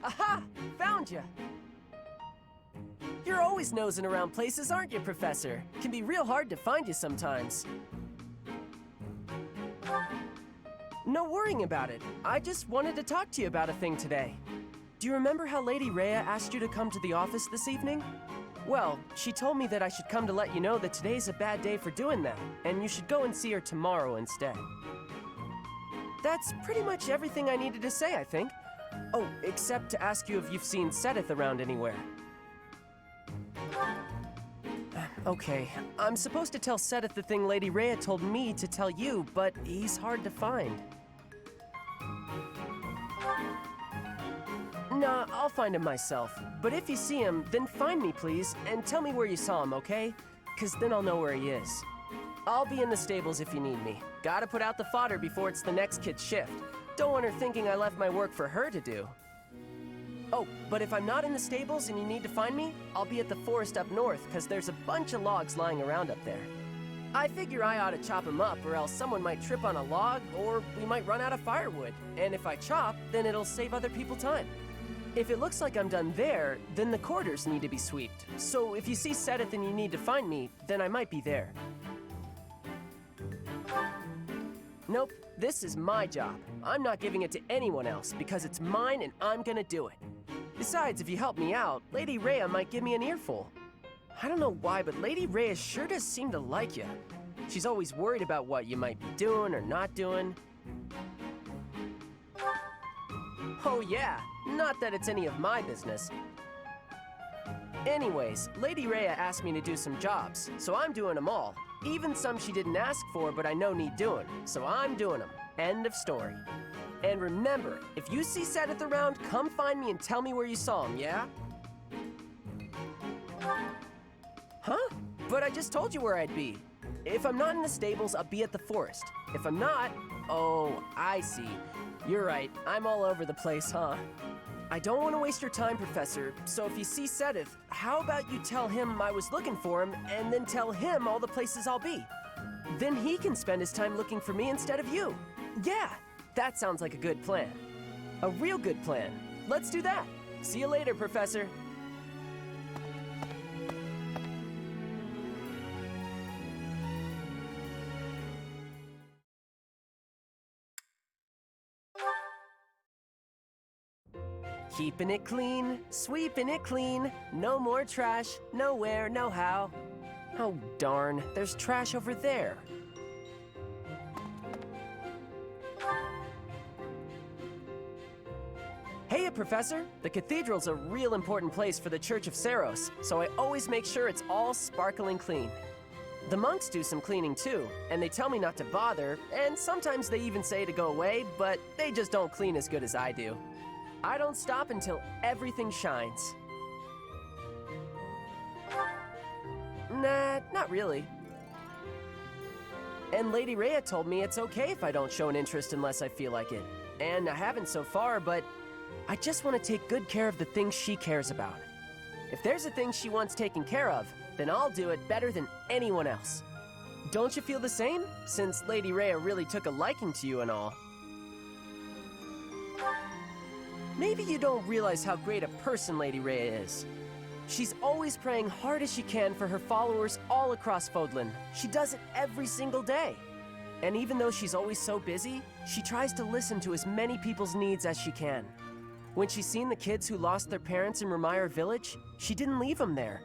Aha! Found ya! You're always nosing around places, aren't you, Professor? Can be real hard to find you sometimes. No worrying about it. I just wanted to talk to you about a thing today. Do you remember how Lady Rhea asked you to come to the office this evening? Well, she told me that I should come to let you know that today's a bad day for doing that, and you should go and see her tomorrow instead. That's pretty much everything I needed to say, I think. Oh, except to ask you if you've seen Seteth around anywhere. Okay, I'm supposed to tell Seteth the thing Lady Rhea told me to tell you, but he's hard to find. Nah, I'll find him myself. But if you see him, then find me, please, and tell me where you saw him, okay? 'Cause then I'll know where he is. I'll be in the stables if you need me. Gotta put out the fodder before it's the next kid's shift. Don't want her thinking I left my work for her to do. Oh, but if I'm not in the stables and you need to find me, I'll be at the forest up north, 'cause there's a bunch of logs lying around up there. I figure I ought to chop them up, or else someone might trip on a log, or we might run out of firewood. And if I chop, then it'll save other people time. If it looks like I'm done there, then the quarters need to be swept. So if you see Seteth and you need to find me, then I might be there. Nope, this is my job. I'm not giving it to anyone else because it's mine and I'm gonna do it. Besides, if you help me out, Lady Rhea might give me an earful. I don't know why, but Lady Rhea sure does seem to like you. She's always worried about what you might be doing or not doing. Oh yeah, not that it's any of my business. Anyways, Lady Rhea asked me to do some jobs, so I'm doing them all. Even some she didn't ask for, but I know need doing, so I'm doing them. End of story. And remember, if you see Seteth around, come find me and tell me where you saw him, yeah? Huh? But I just told you where I'd be. If I'm not in the stables, I'll be at the forest. If I'm not, oh, I see. You're right, I'm all over the place, huh? I don't want to waste your time, Professor, so if you see Seteth, how about you tell him I was looking for him, and then tell him all the places I'll be? Then he can spend his time looking for me instead of you. Yeah, that sounds like a good plan. A real good plan. Let's do that. See you later, Professor. Keeping it clean, sweeping it clean. No more trash, nowhere, no how. Oh darn, there's trash over there. Hey, Professor! The cathedral's a real important place for the Church of Saros, so I always make sure it's all sparkling clean. The monks do some cleaning too, and they tell me not to bother, and sometimes they even say to go away, but they just don't clean as good as I do. I don't stop until everything shines. Nah, not really. And Lady Rhea told me it's okay if I don't show an interest unless I feel like it. And I haven't so far, but I just want to take good care of the things she cares about. If there's a thing she wants taken care of, then I'll do it better than anyone else. Don't you feel the same? Since Lady Rhea really took a liking to you and all. Maybe you don't realize how great a person Lady Rhea is. She's always praying hard as she can for her followers all across Fodlan. She does it every single day. And even though she's always so busy, she tries to listen to as many people's needs as she can. When she's seen the kids who lost their parents in Ramire Village, she didn't leave them there.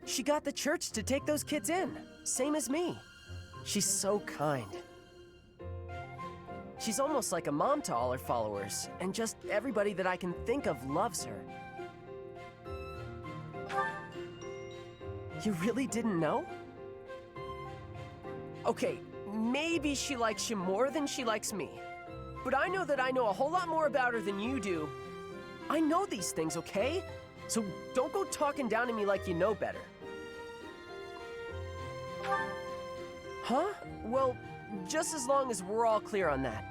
She got the church to take those kids in, same as me. She's so kind. She's almost like a mom to all her followers, and just everybody that I can think of loves her. You really didn't know? Okay, maybe she likes you more than she likes me. But I know that I know a whole lot more about her than you do. I know these things, okay? So don't go talking down to me like you know better. Huh? Well, just as long as we're all clear on that.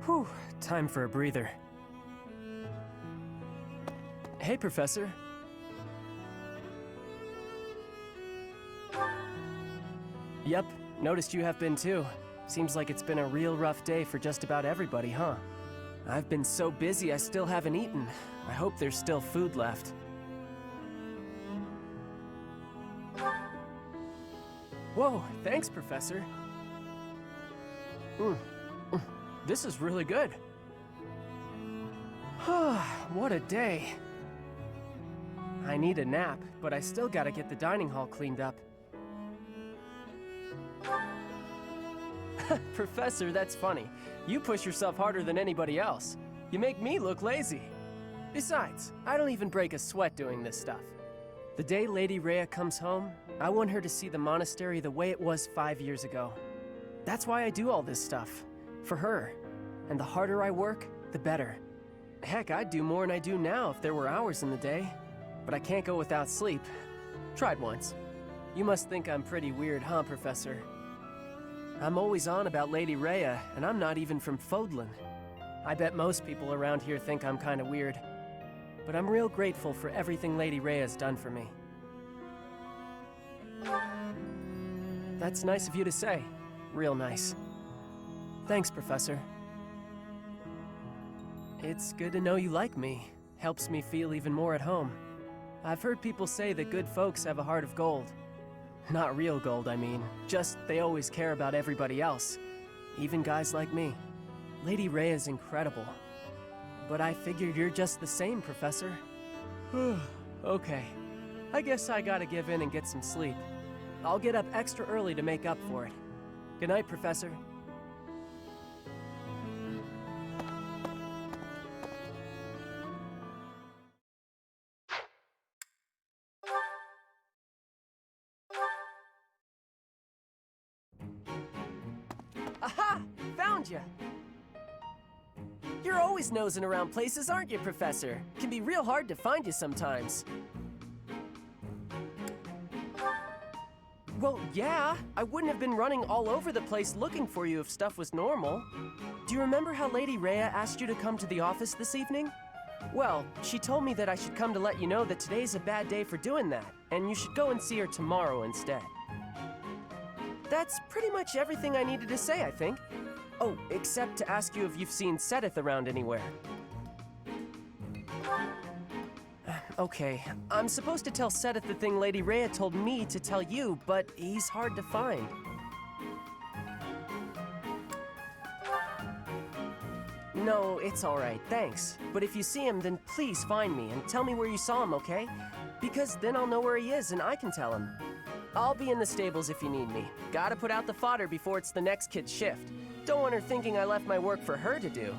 Whew, time for a breather. Hey, Professor. Yep, noticed you have been too. Seems like it's been a real rough day for just about everybody, huh? I've been so busy I still haven't eaten. I hope there's still food left. Whoa, thanks, Professor. This is really good. What a day. I need a nap, but I still gotta get the dining hall cleaned up. Professor, that's funny. You push yourself harder than anybody else. You make me look lazy. Besides, I don't even break a sweat doing this stuff. The day Lady Rhea comes home, I want her to see the monastery the way it was 5 years ago. That's why I do all this stuff. For her. And the harder I work, the better. Heck, I'd do more than I do now if there were hours in the day. But I can't go without sleep. Tried once. You must think I'm pretty weird, huh, Professor? I'm always on about Lady Rhea, and I'm not even from Fodlan. I bet most people around here think I'm kinda weird. But I'm real grateful for everything Lady Rhea's done for me. That's nice of you to say. Real nice. Thanks, Professor. It's good to know you like me. Helps me feel even more at home. I've heard people say that good folks have a heart of gold. Not real gold, I mean. Just they always care about everybody else. Even guys like me. Lady Rhea's incredible. But I figured you're just the same, Professor. Okay. I guess I gotta give in and get some sleep. I'll get up extra early to make up for it. Good night, Professor. Aha! Found ya! You're always nosing around places, aren't you, Professor? Can be real hard to find you sometimes. Well, yeah. I wouldn't have been running all over the place looking for you if stuff was normal. Do you remember how Lady Rhea asked you to come to the office this evening? Well, she told me that I should come to let you know that today's a bad day for doing that, and you should go and see her tomorrow instead. That's pretty much everything I needed to say, I think. Oh, except to ask you if you've seen Seteth around anywhere. Okay, I'm supposed to tell Seteth the thing Lady Rhea told me to tell you, but he's hard to find. No, it's alright, thanks. But if you see him, then please find me and tell me where you saw him, okay? Because then I'll know where he is and I can tell him. I'll be in the stables if you need me. Gotta put out the fodder before it's the next kid's shift. Don't want her thinking I left my work for her to do.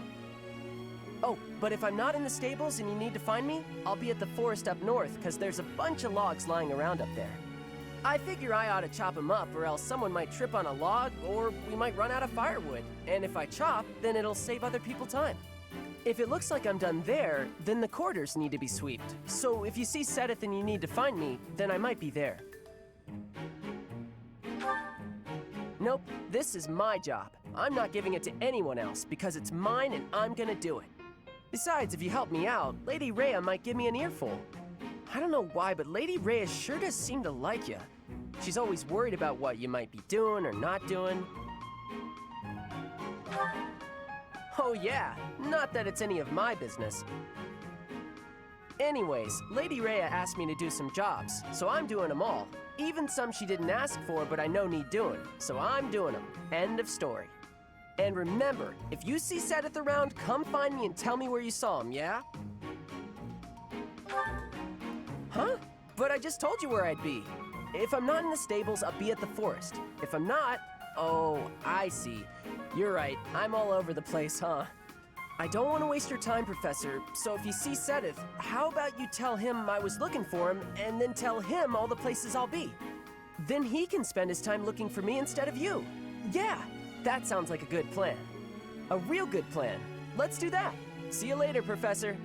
Oh, but if I'm not in the stables and you need to find me, I'll be at the forest up north, because there's a bunch of logs lying around up there. I figure I ought to chop them up, or else someone might trip on a log, or we might run out of firewood. And if I chop, then it'll save other people time. If it looks like I'm done there, then the quarters need to be swept. So if you see Seteth and you need to find me, then I might be there. Nope, this is my job. I'm not giving it to anyone else because it's mine and I'm gonna do it. Besides, if you help me out, Lady Rhea might give me an earful. I don't know why, but Lady Rhea sure does seem to like you. She's always worried about what you might be doing or not doing. Oh yeah, not that it's any of my business. Anyways, Lady Rhea asked me to do some jobs, so I'm doing them all. Even some she didn't ask for, but I know need doing, so I'm doing them. End of story. And remember, if you see Seteth around, come find me and tell me where you saw him, yeah? Huh? But I just told you where I'd be. If I'm not in the stables, I'll be at the forest. If I'm not, oh, I see. You're right, I'm all over the place, huh? I don't want to waste your time, Professor, so if you see Seteth, how about you tell him I was looking for him, and then tell him all the places I'll be? Then he can spend his time looking for me instead of you. Yeah, that sounds like a good plan. A real good plan. Let's do that. See you later, Professor.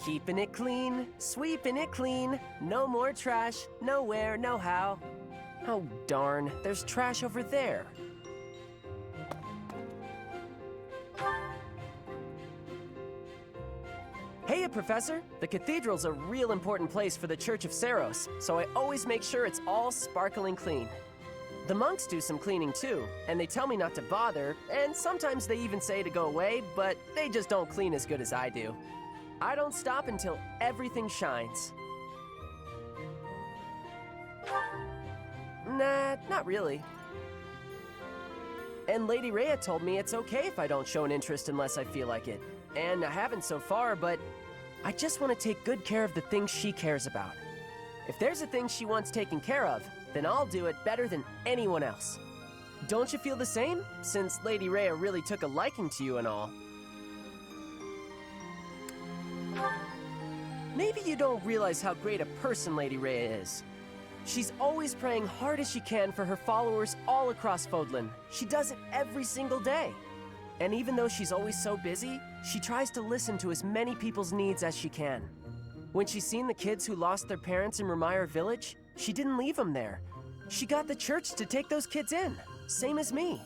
Keeping it clean, sweeping it clean. No more trash, nowhere, no how. Oh, darn, there's trash over there. Hey, Professor! The cathedral's a real important place for the Church of Saros, so I always make sure it's all sparkling clean. The monks do some cleaning too, and they tell me not to bother, and sometimes they even say to go away, but they just don't clean as good as I do. I don't stop until everything shines. Nah, not really. And Lady Rhea told me it's okay if I don't show an interest unless I feel like it. And I haven't so far, but I just want to take good care of the things she cares about. If there's a thing she wants taken care of, then I'll do it better than anyone else. Don't you feel the same? Since Lady Rhea really took a liking to you and all. Maybe you don't realize how great a person Lady Rhea is. She's always praying hard as she can for her followers all across Fodlan. She does it every single day. And even though she's always so busy, she tries to listen to as many people's needs as she can. When she's seen the kids who lost their parents in Ramire Village, she didn't leave them there. She got the church to take those kids in, same as me.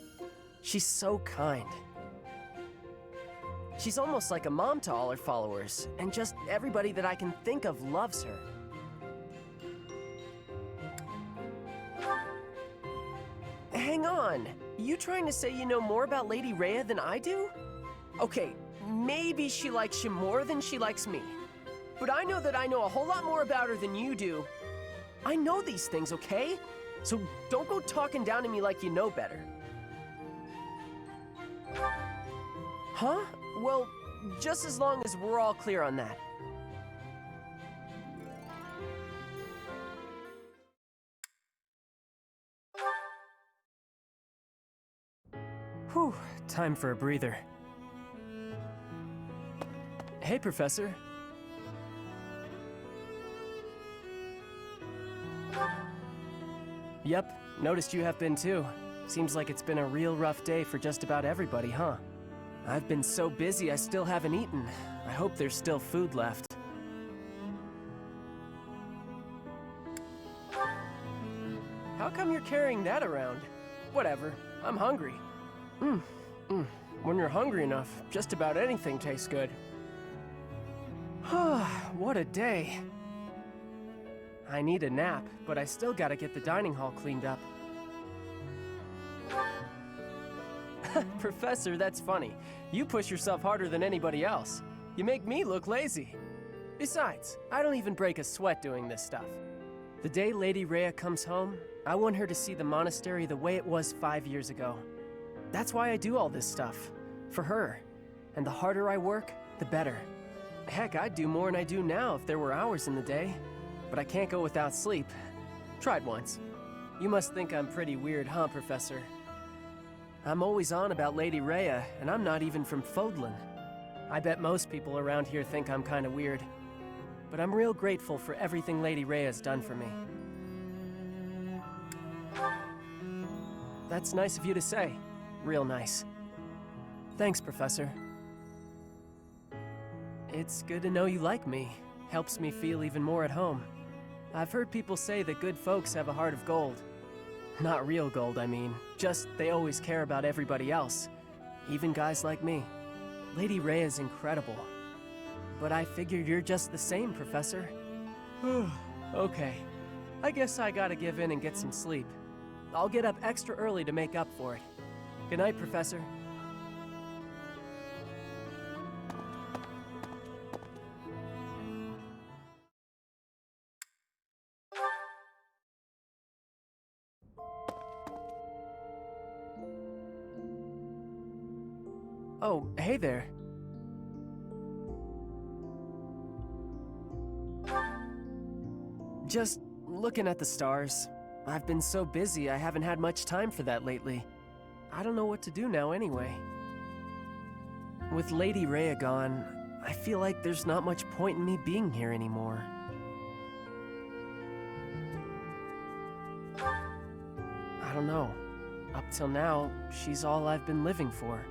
She's so kind. She's almost like a mom to all her followers, and just everybody that I can think of loves her. Hang on, you trying to say you know more about Lady Rhea than I do? Okay, maybe she likes you more than she likes me. But I know that I know a whole lot more about her than you do. I know these things, okay? So don't go talking down to me like you know better. Huh? Well, just as long as we're all clear on that. Whew, time for a breather. Hey, Professor. Yep, noticed you have been too. Seems like it's been a real rough day for just about everybody, huh? I've been so busy I still haven't eaten. I hope there's still food left. How come you're carrying that around? Whatever, I'm hungry. When you're hungry enough, just about anything tastes good. What a day. I need a nap, but I still gotta get the dining hall cleaned up. Professor, that's funny. You push yourself harder than anybody else. You make me look lazy. Besides, I don't even break a sweat doing this stuff. The day Lady Rhea comes home, I want her to see the monastery the way it was 5 years ago. That's why I do all this stuff. For her. And the harder I work, the better. Heck, I'd do more than I do now if there were hours in the day. But I can't go without sleep. Tried once. You must think I'm pretty weird, huh, Professor? I'm always on about Lady Rhea, and I'm not even from Fodlan. I bet most people around here think I'm kinda weird. But I'm real grateful for everything Lady Rhea's done for me. That's nice of you to say. Real nice. Thanks, Professor. It's good to know you like me. Helps me feel even more at home. I've heard people say that good folks have a heart of gold. Not real gold, I mean. Just they always care about everybody else. Even guys like me. Lady Rhea's incredible. But I figure you're just the same, Professor. Okay. I guess I gotta give in and get some sleep. I'll get up extra early to make up for it. Good night, Professor. Oh, hey there. Just looking at the stars. I've been so busy I haven't had much time for that lately. I don't know what to do now anyway. With Lady Rhea gone, I feel like there's not much point in me being here anymore. I don't know. Up till now, she's all I've been living for.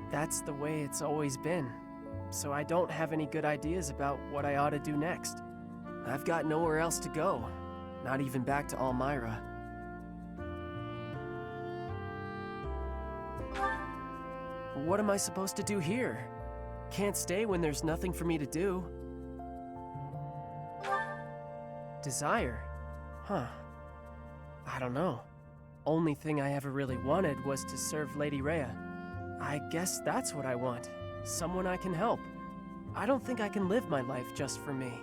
That's the way it's always been. so I don't have any good ideas about what I ought to do next. I've got nowhere else to go, not even back to Elmira. What am I supposed to do here? Can't stay when there's nothing for me to do. Desire? Huh. I don't know. Only thing I ever really wanted was to serve Lady Rhea. I guess that's what I want. Someone I can help. I don't think I can live my life just for me.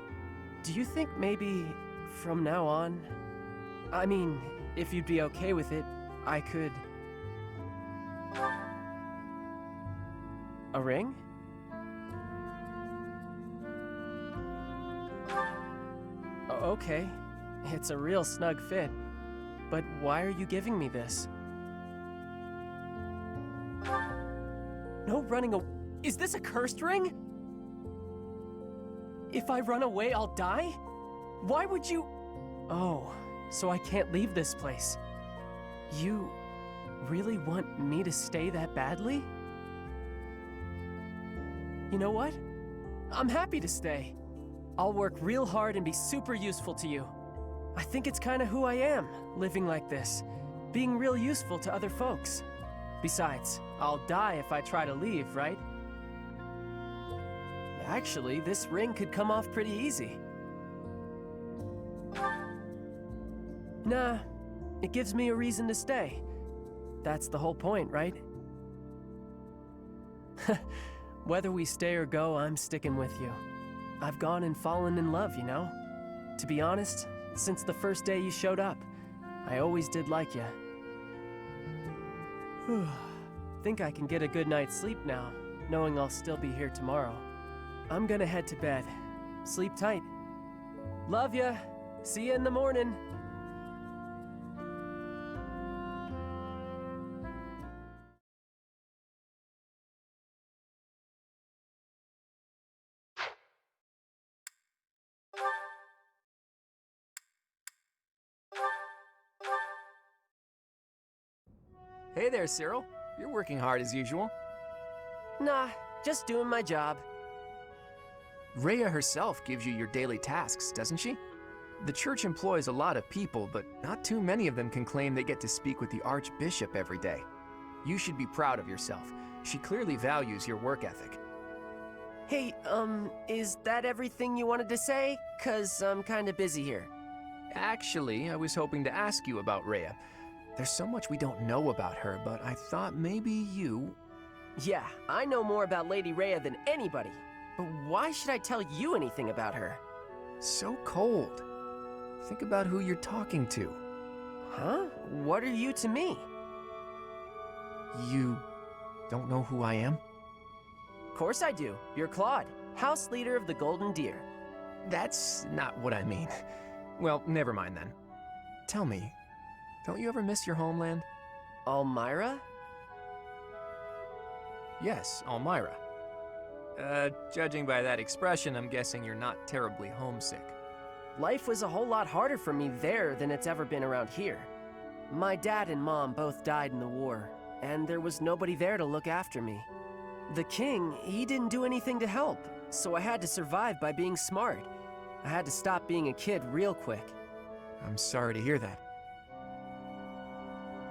Do you think maybe from now on... I mean, if you'd be okay with it, I could... A ring? Okay, it's a real snug fit. But why are you giving me this? No running away. Is this a cursed ring? If I run away, I'll die? Why would you... Oh, so I can't leave this place. You really want me to stay that badly? You know what? I'm happy to stay. I'll work real hard and be super useful to you. I think it's kind of who I am, living like this, being real useful to other folks. Besides, I'll die if I try to leave, right? Actually, this ring could come off pretty easy. Nah, it gives me a reason to stay. That's the whole point, right? Whether we stay or go, I'm sticking with you. I've gone and fallen in love, you know? To be honest, since the first day you showed up, I always did like you. Think I can get a good night's sleep now, knowing I'll still be here tomorrow. I'm gonna head to bed. Sleep tight. Love ya. See ya in the morning. Hey there, Cyril. You're working hard as usual. Nah, just doing my job. Rhea herself gives you your daily tasks, doesn't she? The church employs a lot of people, but not too many of them can claim they get to speak with the Archbishop every day. You should be proud of yourself. She clearly values your work ethic. Hey, is that everything you wanted to say? 'Cause I'm kinda busy here. Actually, I was hoping to ask you about Rhea. There's so much we don't know about her, but I thought maybe you... Yeah, I know more about Lady Rhea than anybody. But why should I tell you anything about her? So cold. Think about who you're talking to. Huh? What are you to me? You don't know who I am? Of course I do. You're Claude, house leader of the Golden Deer. That's not what I mean. Well, never mind then. Tell me, don't you ever miss your homeland? Elmira? Yes, Elmira. Judging by that expression, I'm guessing you're not terribly homesick. Life was a whole lot harder for me there than it's ever been around here. My dad and mom both died in the war, and there was nobody there to look after me. The king, he didn't do anything to help, so I had to survive by being smart. I had to stop being a kid real quick. I'm sorry to hear that.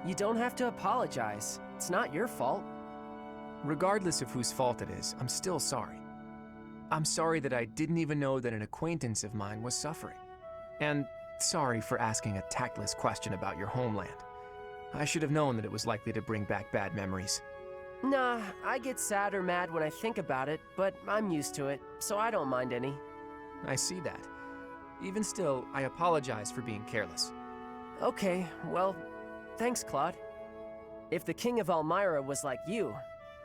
You don't have to apologize. It's not your fault. Regardless of whose fault it is, I'm still sorry. I'm sorry that I didn't even know that an acquaintance of mine was suffering. And sorry for asking a tactless question about your homeland. I should have known that it was likely to bring back bad memories. Nah, I get sad or mad when I think about it, but I'm used to it, so I don't mind any. I see that. Even still, I apologize for being careless. Okay, well, thanks, Claude. If the king of Elmira was like you,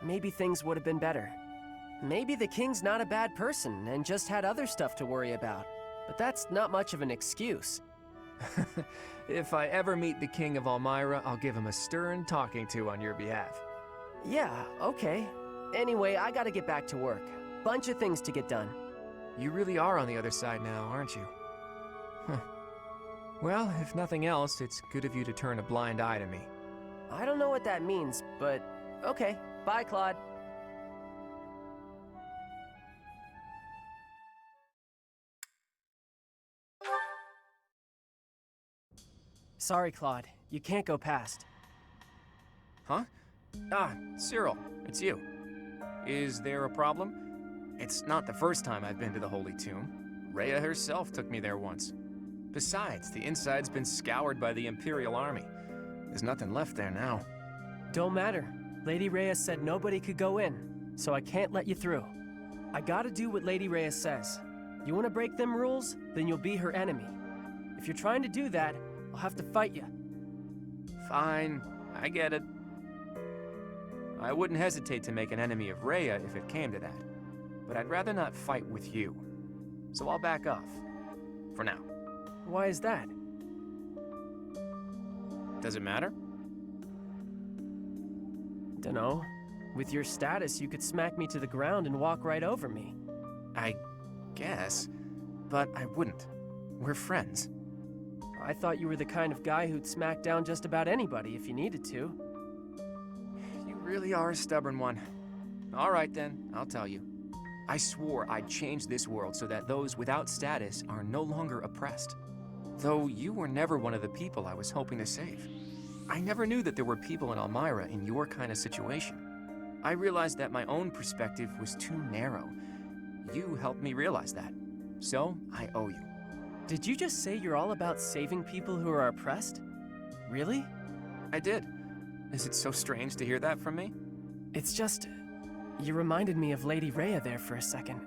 maybe things would have been better. Maybe the king's not a bad person and just had other stuff to worry about. But that's not much of an excuse. If I ever meet the king of Elmira, I'll give him a stern talking to on your behalf. Yeah, okay. Anyway, I gotta get back to work. Bunch of things to get done. You really are on the other side now, aren't you? Huh. Well, if nothing else, it's good of you to turn a blind eye to me. I don't know what that means, but okay. Bye, Claude. Sorry, Claude. You can't go past. Huh? Ah, Cyril, it's you. Is there a problem? It's not the first time I've been to the Holy Tomb. Rhea herself took me there once. Besides, the inside's been scoured by the Imperial Army. There's nothing left there now. Don't matter. Lady Rhea said nobody could go in, so I can't let you through. I gotta do what Lady Rhea says. You wanna break them rules? Then you'll be her enemy. If you're trying to do that, I'll have to fight you. Fine, I get it. I wouldn't hesitate to make an enemy of Rhea if it came to that. But I'd rather not fight with you. So I'll back off. For now. Why is that? Does it matter? Dunno. With your status, you could smack me to the ground and walk right over me. I guess. But I wouldn't. We're friends. I thought you were the kind of guy who'd smack down just about anybody if you needed to. You really are a stubborn one. All right then, I'll tell you. I swore I'd change this world so that those without status are no longer oppressed. Though you were never one of the people I was hoping to save. I never knew that there were people in Elmira in your kind of situation. I realized that my own perspective was too narrow. You helped me realize that. So, I owe you. Did you just say you're all about saving people who are oppressed? Really? I did. Is it so strange to hear that from me? It's just... you reminded me of Lady Rhea there for a second.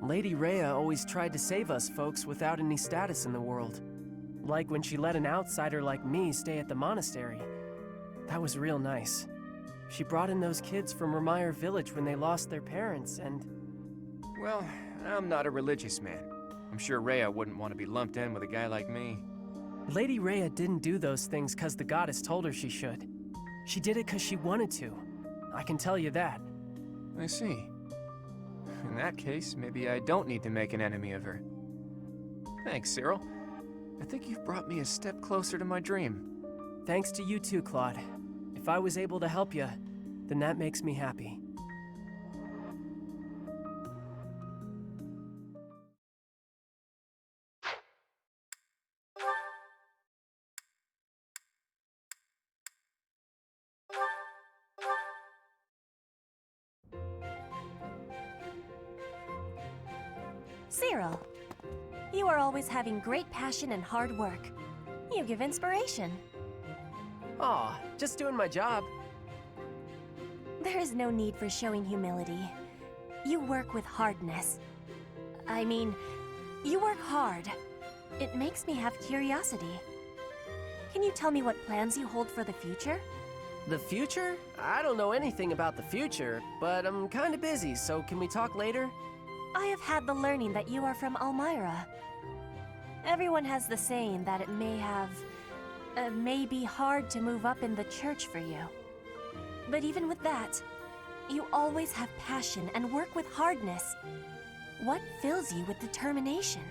Lady Rhea always tried to save us folks without any status in the world. Like when she let an outsider like me stay at the monastery. That was real nice. She brought in those kids from Ramire village when they lost their parents, and... Well, I'm not a religious man. I'm sure Rhea wouldn't want to be lumped in with a guy like me. Lady Rhea didn't do those things because the goddess told her she should. She did it because she wanted to. I can tell you that. I see. In that case, maybe I don't need to make an enemy of her. Thanks, Cyril. I think you've brought me a step closer to my dream. Thanks to you too, Claude. If I was able to help you, then that makes me happy. Cyril, you are always having great passion and hard work. You give inspiration. Aw, just doing my job. There is no need for showing humility. You work with hardness. I mean, you work hard. It makes me have curiosity. Can you tell me what plans you hold for the future? The future? I don't know anything about the future, but I'm kinda busy, so can we talk later? I have had the learning that you are from Elmira. Everyone has the saying that it may be hard to move up in the church for you. But even with that, you always have passion and work with hardness. What fills you with determination?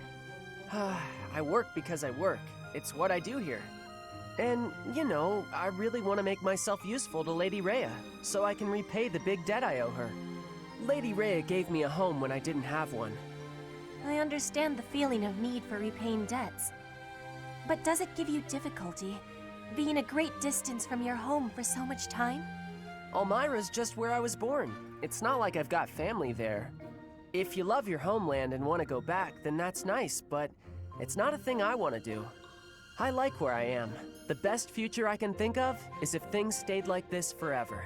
I work because I work. It's what I do here. And, you know, I really want to make myself useful to Lady Rhea, so I can repay the big debt I owe her. Lady Rhea gave me a home when I didn't have one. I understand the feeling of need for repaying debts. But does it give you difficulty, being a great distance from your home for so much time? Elmira's just where I was born. It's not like I've got family there. If you love your homeland and want to go back, then that's nice, but it's not a thing I want to do. I like where I am. The best future I can think of is if things stayed like this forever.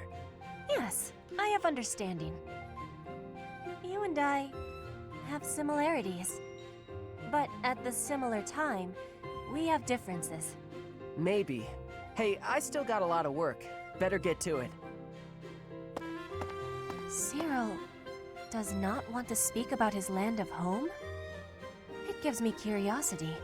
Yes, I have understanding. You and I have similarities. But at the similar time, we have differences. Maybe. Hey, I still got a lot of work. Better get to it. Cyril does not want to speak about his land of home? It gives me curiosity.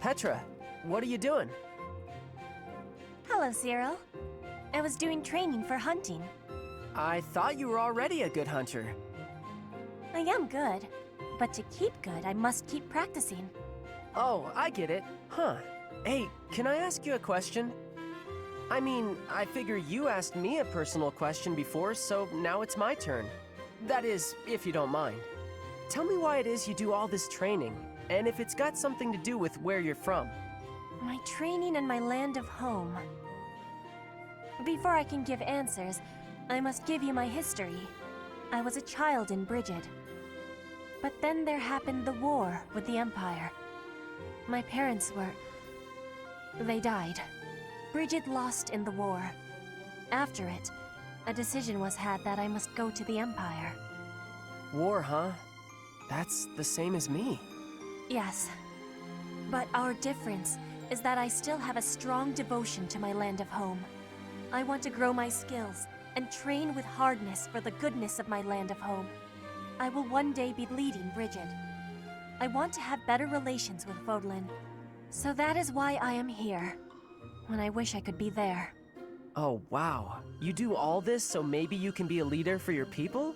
Petra, what are you doing? Hello, Cyril. I was doing training for hunting. I thought you were already a good hunter. I am good, but to keep good, I must keep practicing. Oh, I get it. Huh. Hey, can I ask you a question? I mean, I figure you asked me a personal question before, so now it's my turn. That is, if you don't mind. Tell me why it is you do all this training, and if it's got something to do with where you're from. My training and my land of home. Before I can give answers, I must give you my history. I was a child in Brigid. But then there happened the war with the Empire. My parents they died. Brigid lost in the war. After it, a decision was had that I must go to the Empire. War, huh? That's the same as me. Yes. But our difference is that I still have a strong devotion to my land of home. I want to grow my skills and train with hardness for the goodness of my land of home. I will one day be leading Brigid. I want to have better relations with Vodlin. So that is why I am here, when I wish I could be there. Oh, wow. You do all this so maybe you can be a leader for your people?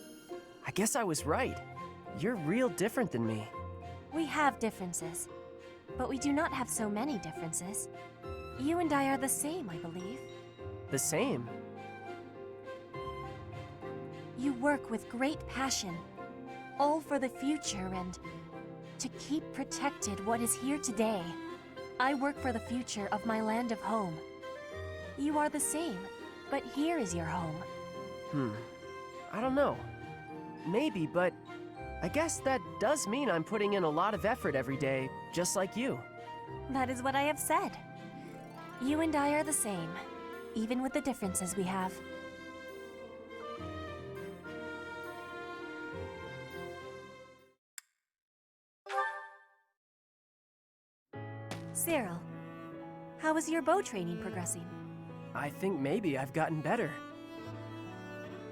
I guess I was right. You're real different than me. We have differences, but we do not have so many differences. You and I are the same, I believe. The same? You work with great passion, all for the future and to keep protected what is here today. I work for the future of my land of home. You are the same, but here is your home. I don't know. Maybe, but I guess that does mean I'm putting in a lot of effort every day, just like you. That is what I have said. You and I are the same, even with the differences we have. Cyril, how is your bow training progressing? I think maybe I've gotten better.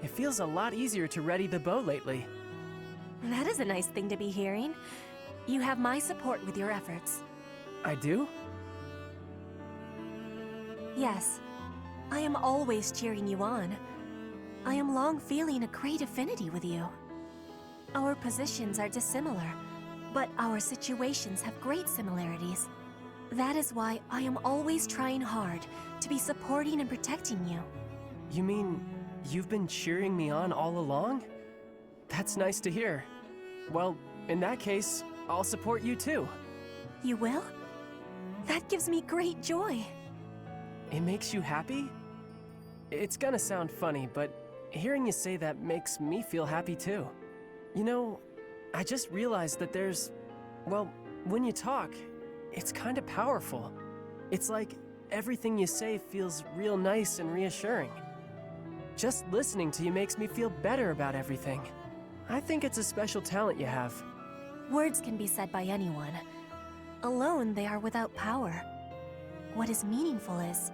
It feels a lot easier to ready the bow lately. That is a nice thing to be hearing. You have my support with your efforts. I do? Yes. I am always cheering you on. I am long feeling a great affinity with you. Our positions are dissimilar, but our situations have great similarities. That is why I am always trying hard to be supporting and protecting you. You mean you've been cheering me on all along? That's nice to hear. Well, in that case, I'll support you too. You will? That gives me great joy. It makes you happy? It's gonna sound funny, but hearing you say that makes me feel happy too. You know, I just realized that well, when you talk, it's kind of powerful. It's like everything you say feels real nice and reassuring. Just listening to you makes me feel better about everything. I think it's a special talent you have. Words can be said by anyone. Alone, they are without power. What is meaningful is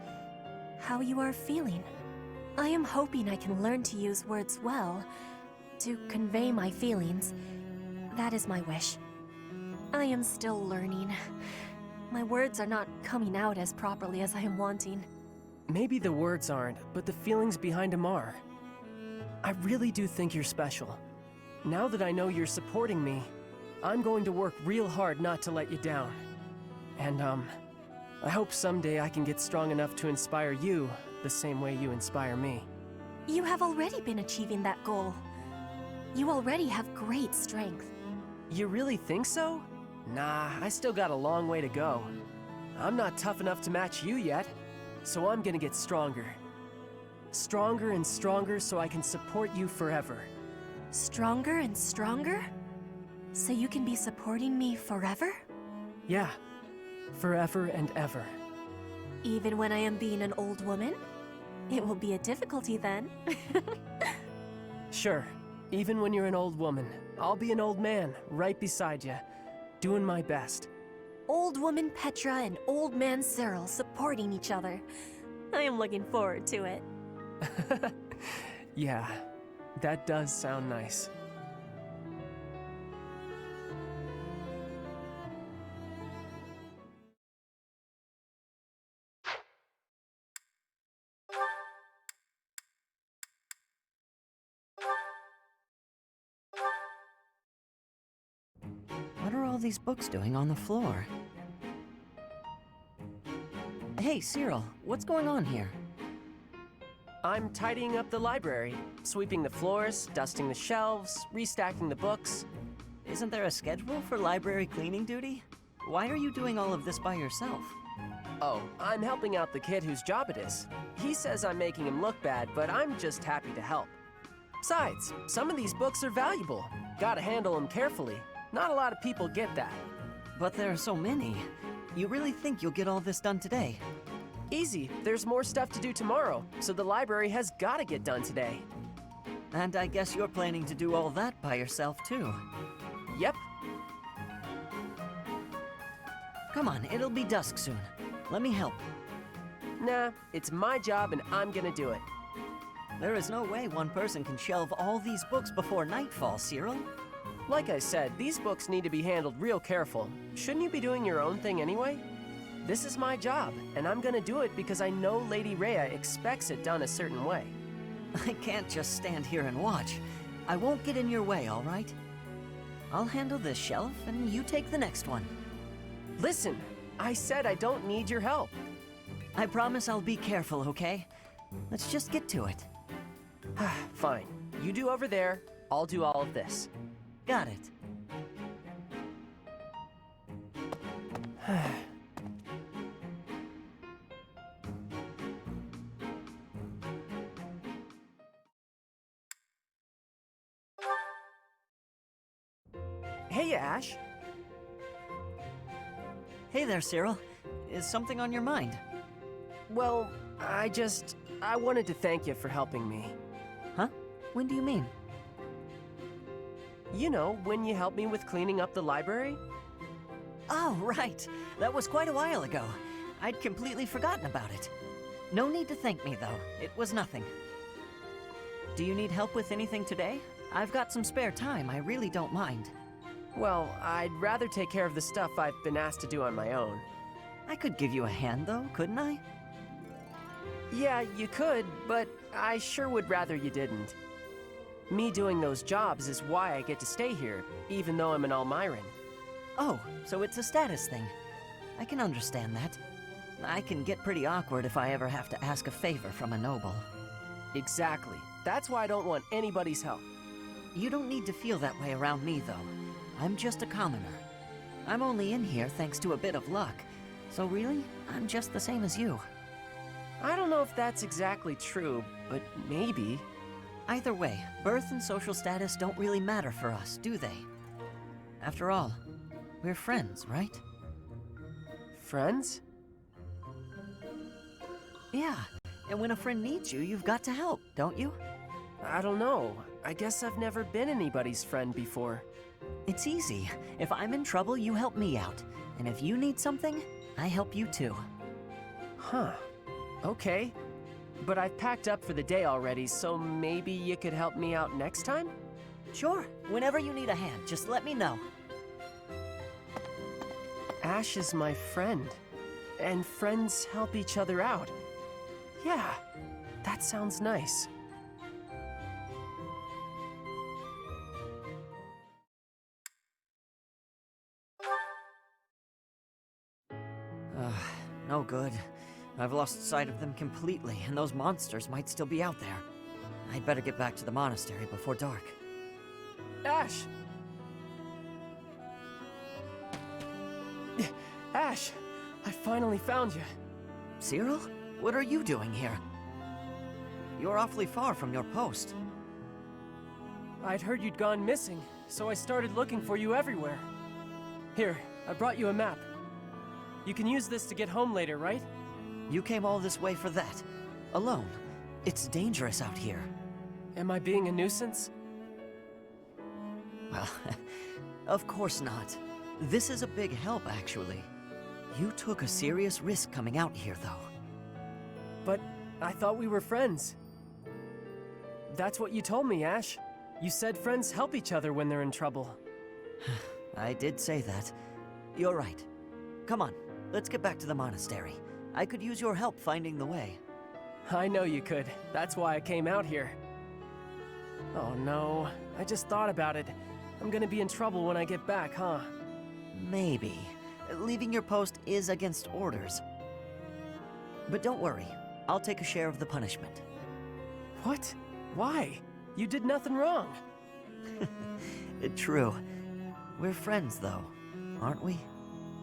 how you are feeling. I am hoping I can learn to use words well, to convey my feelings. That is my wish. I am still learning. My words are not coming out as properly as I am wanting. Maybe the words aren't, but the feelings behind them are. I really do think you're special. Now that I know you're supporting me, I'm going to work real hard not to let you down. And, I hope someday I can get strong enough to inspire you the same way you inspire me. You have already been achieving that goal. You already have great strength. You really think so? Nah, I still got a long way to go. I'm not tough enough to match you yet, so I'm gonna get stronger. Stronger and stronger so I can support you forever. Stronger and stronger? So you can be supporting me forever? Yeah, forever and ever. Even when I am being an old woman? It will be a difficulty then. Sure, even when you're an old woman, I'll be an old man right beside you, doing my best. Old woman Petra and old man Cyril supporting each other. I am looking forward to it. Yeah, that does sound nice. What are all these books doing on the floor? Hey, Cyril, what's going on here? I'm tidying up the library, sweeping the floors, dusting the shelves, restacking the books. Isn't there a schedule for library cleaning duty? Why are you doing all of this by yourself? Oh, I'm helping out the kid whose job it is. He says I'm making him look bad, but I'm just happy to help. Besides, some of these books are valuable. Gotta handle them carefully. Not a lot of people get that. But there are so many. You really think you'll get all this done today? Easy. There's more stuff to do tomorrow, so the library has gotta get done today. And I guess you're planning to do all that by yourself, too. Yep. Come on, it'll be dusk soon. Let me help. Nah, it's my job and I'm gonna do it. There is no way one person can shelve all these books before nightfall, Cyril. Like I said, these books need to be handled real careful. Shouldn't you be doing your own thing anyway? This is my job, and I'm gonna do it because I know Lady Rhea expects it done a certain way. I can't just stand here and watch. I won't get in your way, all right? I'll handle this shelf, and you take the next one. Listen, I said I don't need your help. I promise I'll be careful, okay? Let's just get to it. Fine. You do over there, I'll do all of this. Got it. Hey, Ashe. Hey there, Cyril. Is something on your mind? Well, I wanted to thank you for helping me. Huh? When do you mean? You know, when you helped me with cleaning up the library? Oh, right. That was quite a while ago. I'd completely forgotten about it. No need to thank me, though. It was nothing. Do you need help with anything today? I've got some spare time. I really don't mind. Well, I'd rather take care of the stuff I've been asked to do on my own. I could give you a hand, though, couldn't I? Yeah, you could, but I sure would rather you didn't. Me doing those jobs is why I get to stay here, even though I'm an Almiran. Oh, so it's a status thing. I can understand that. I can get pretty awkward if I ever have to ask a favor from a noble. Exactly. That's why I don't want anybody's help. You don't need to feel that way around me, though. I'm just a commoner. I'm only in here thanks to a bit of luck. So really, I'm just the same as you. I don't know if that's exactly true, but maybe. Either way, birth and social status don't really matter for us, do they? After all, we're friends, right? Friends? Yeah, and when a friend needs you, you've got to help, don't you? I don't know. I guess I've never been anybody's friend before. It's easy. If I'm in trouble, you help me out. And if you need something, I help you too. Huh. Okay. But I've packed up for the day already, so maybe you could help me out next time? Sure. Whenever you need a hand, just let me know. Ashe is my friend. And friends help each other out. Yeah, that sounds nice. No good. I've lost sight of them completely, and those monsters might still be out there. I'd better get back to the monastery before dark. Ashe! Ashe! I finally found you. Cyril? What are you doing here? You're awfully far from your post. I'd heard you'd gone missing, so I started looking for you everywhere. Here, I brought you a map. You can use this to get home later, right? You came all this way for that? Alone? It's dangerous out here. Am I being a nuisance? Well, of course not. This is a big help, actually. You took a serious risk coming out here, though. But I thought we were friends. That's what you told me, Ashe. You said friends help each other when they're in trouble. I did say that. You're right. Come on, let's get back to the monastery. I could use your help finding the way. I know you could. That's why I came out here. Oh no, I just thought about it. I'm gonna be in trouble when I get back, huh? Maybe. Leaving your post is against orders. But don't worry, I'll take a share of the punishment. What? Why? You did nothing wrong. True. We're friends, though, aren't we?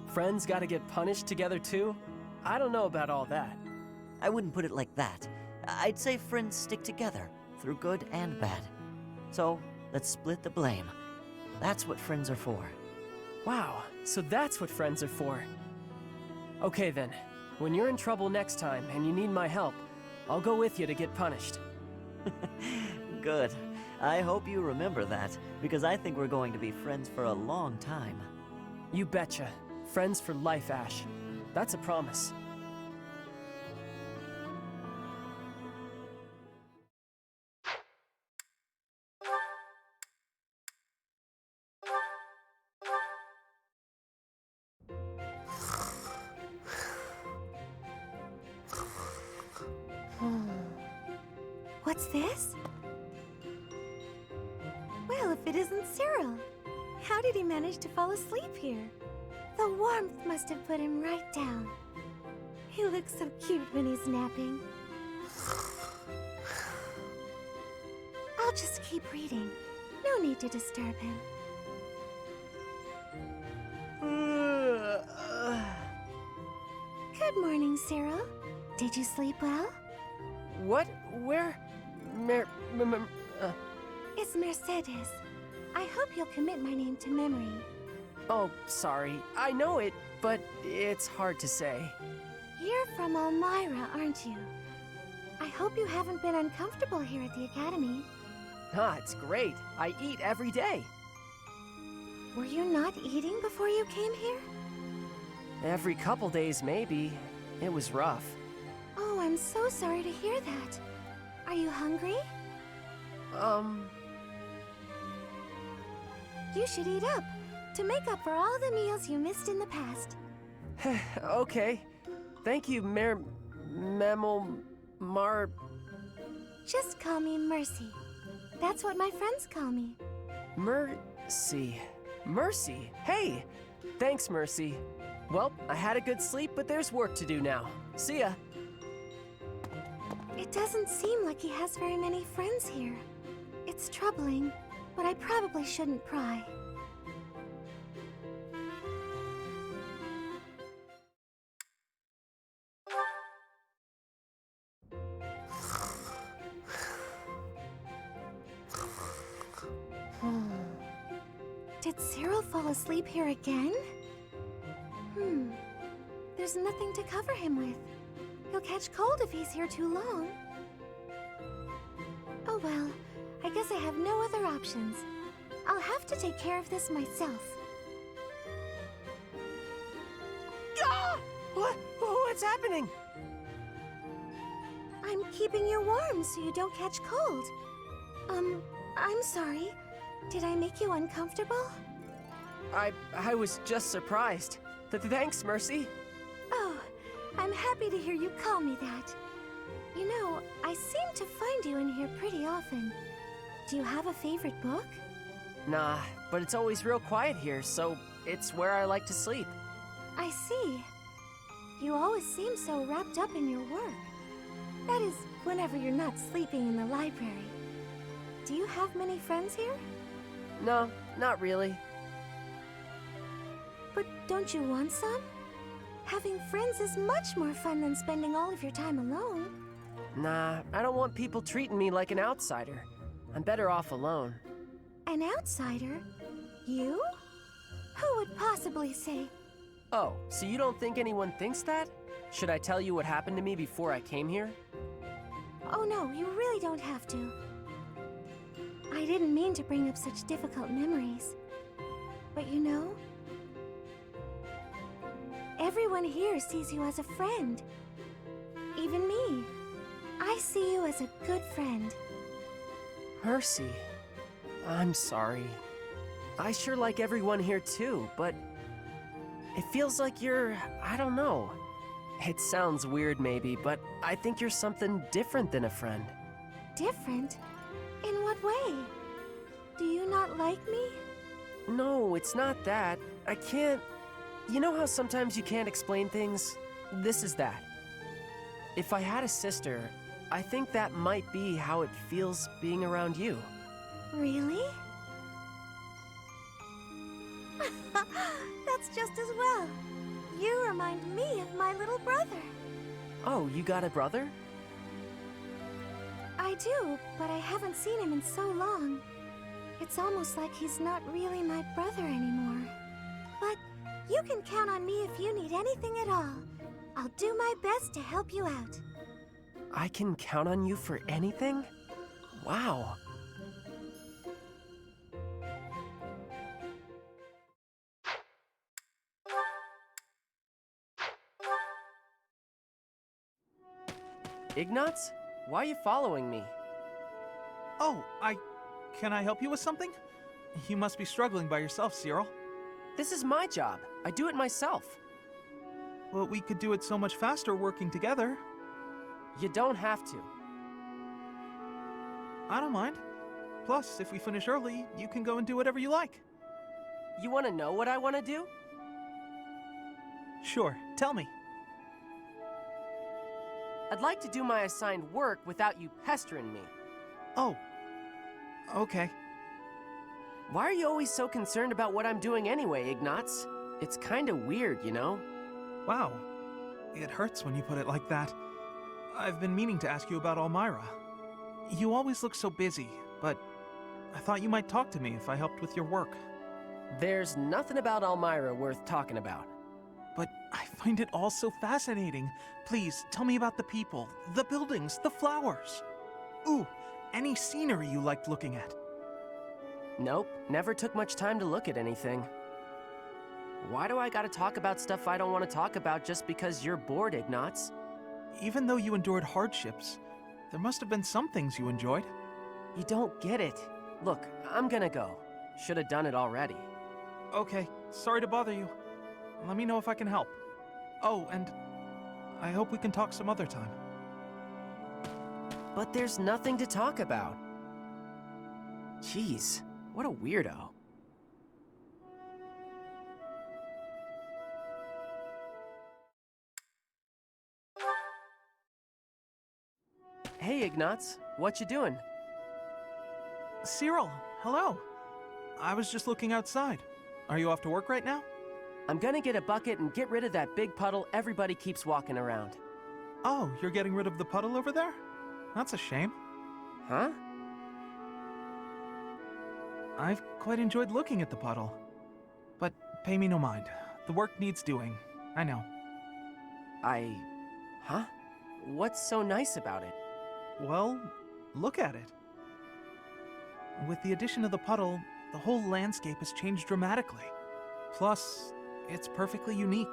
Friends gotta get punished together too? I don't know about all that. I wouldn't put it like that. I'd say friends stick together, through good and bad. So, let's split the blame. That's what friends are for. Wow, so that's what friends are for. Okay then, when you're in trouble next time and you need my help, I'll go with you to get punished. Good. I hope you remember that, because I think we're going to be friends for a long time. You betcha. Friends for life, Ashe. That's a promise. What's this? Well, if it isn't Cyril. How did he manage to fall asleep here? The warmth must have put him right down. He looks so cute when he's napping. I'll just keep reading. No need to disturb him. Good morning, Cyril. Did you sleep well? What? Where? It's Mercedes. I hope you'll commit my name to memory. Oh, sorry. I know it, but it's hard to say. You're from Elmira, aren't you? I hope you haven't been uncomfortable here at the Academy. Ah, it's great. I eat every day. Were you not eating before you came here? Every couple days, maybe. It was rough. Oh, I'm so sorry to hear that. Are you hungry? You should eat up, to make up for all the meals you missed in the past. Okay. Thank you, Just call me Mercy. That's what my friends call me. Mercy. Mercy? Hey! Thanks, Mercy. Well, I had a good sleep, but there's work to do now. See ya. It doesn't seem like he has very many friends here. It's troubling, but I probably shouldn't pry. Did Cyril fall asleep here again? There's nothing to cover him with. He'll catch cold if he's here too long. Oh well, I guess I have no other options. I'll have to take care of this myself. Ah! What's happening? I'm keeping you warm so you don't catch cold. I'm sorry. Did I make you uncomfortable? I was just surprised. Thanks, Mercy. Oh, I'm happy to hear you call me that. You know, I seem to find you in here pretty often. Do you have a favorite book? Nah, but it's always real quiet here, so it's where I like to sleep. I see. You always seem so wrapped up in your work. That is, whenever you're not sleeping in the library. Do you have many friends here? No, not really. But don't you want some? Having friends is much more fun than spending all of your time alone. Nah, I don't want people treating me like an outsider. I'm better off alone. An outsider? You? Who would possibly say? Oh, so you don't think anyone thinks that? Should I tell you what happened to me before I came here? Oh no, you really don't have to. I didn't mean to bring up such difficult memories. But you know, everyone here sees you as a friend. Even me. I see you as a good friend. Mercy. I'm sorry. I sure like everyone here too, but it feels like you're, I don't know. It sounds weird maybe, but I think you're something different than a friend. Different? In what way? Do you not like me? No, it's not that. I can't... You know how sometimes you can't explain things? This is that. If I had a sister, I think that might be how it feels being around you. Really? That's just as well. You remind me of my little brother. Oh, you got a brother? I do, but I haven't seen him in so long. It's almost like he's not really my brother anymore. But you can count on me if you need anything at all. I'll do my best to help you out. I can count on you for anything? Wow. Ignatz? Why are you following me? Oh, Can I help you with something? You must be struggling by yourself, Cyril. This is my job. I do it myself. Well, we could do it so much faster working together. You don't have to. I don't mind. Plus, if we finish early, you can go and do whatever you like. You want to know what I want to do? Sure, tell me. I'd like to do my assigned work without you pestering me. Oh, okay. Why are you always so concerned about what I'm doing anyway, Ignatz? It's kinda weird, you know? Wow. It hurts when you put it like that. I've been meaning to ask you about Elmira. You always look so busy, but I thought you might talk to me if I helped with your work. There's nothing about Elmira worth talking about. But I find it all so fascinating. Please, tell me about the people, the buildings, the flowers. Ooh, any scenery you liked looking at. Nope, never took much time to look at anything. Why do I gotta talk about stuff I don't want to talk about just because you're bored, Ignatz? Even though you endured hardships, there must have been some things you enjoyed. You don't get it. Look, I'm gonna go. Should have done it already. Okay, sorry to bother you. Let me know if I can help. Oh, and I hope we can talk some other time. But there's nothing to talk about. Jeez, what a weirdo. Hey, Ignatz, what you doing? Cyril, hello. I was just looking outside. Are you off to work right now? I'm gonna get a bucket and get rid of that big puddle everybody keeps walking around. Oh, you're getting rid of the puddle over there? That's a shame. Huh? I've quite enjoyed looking at the puddle. But pay me no mind. The work needs doing. I know. Huh? What's so nice about it? Well, look at it. With the addition of the puddle, the whole landscape has changed dramatically. Plus, it's perfectly unique.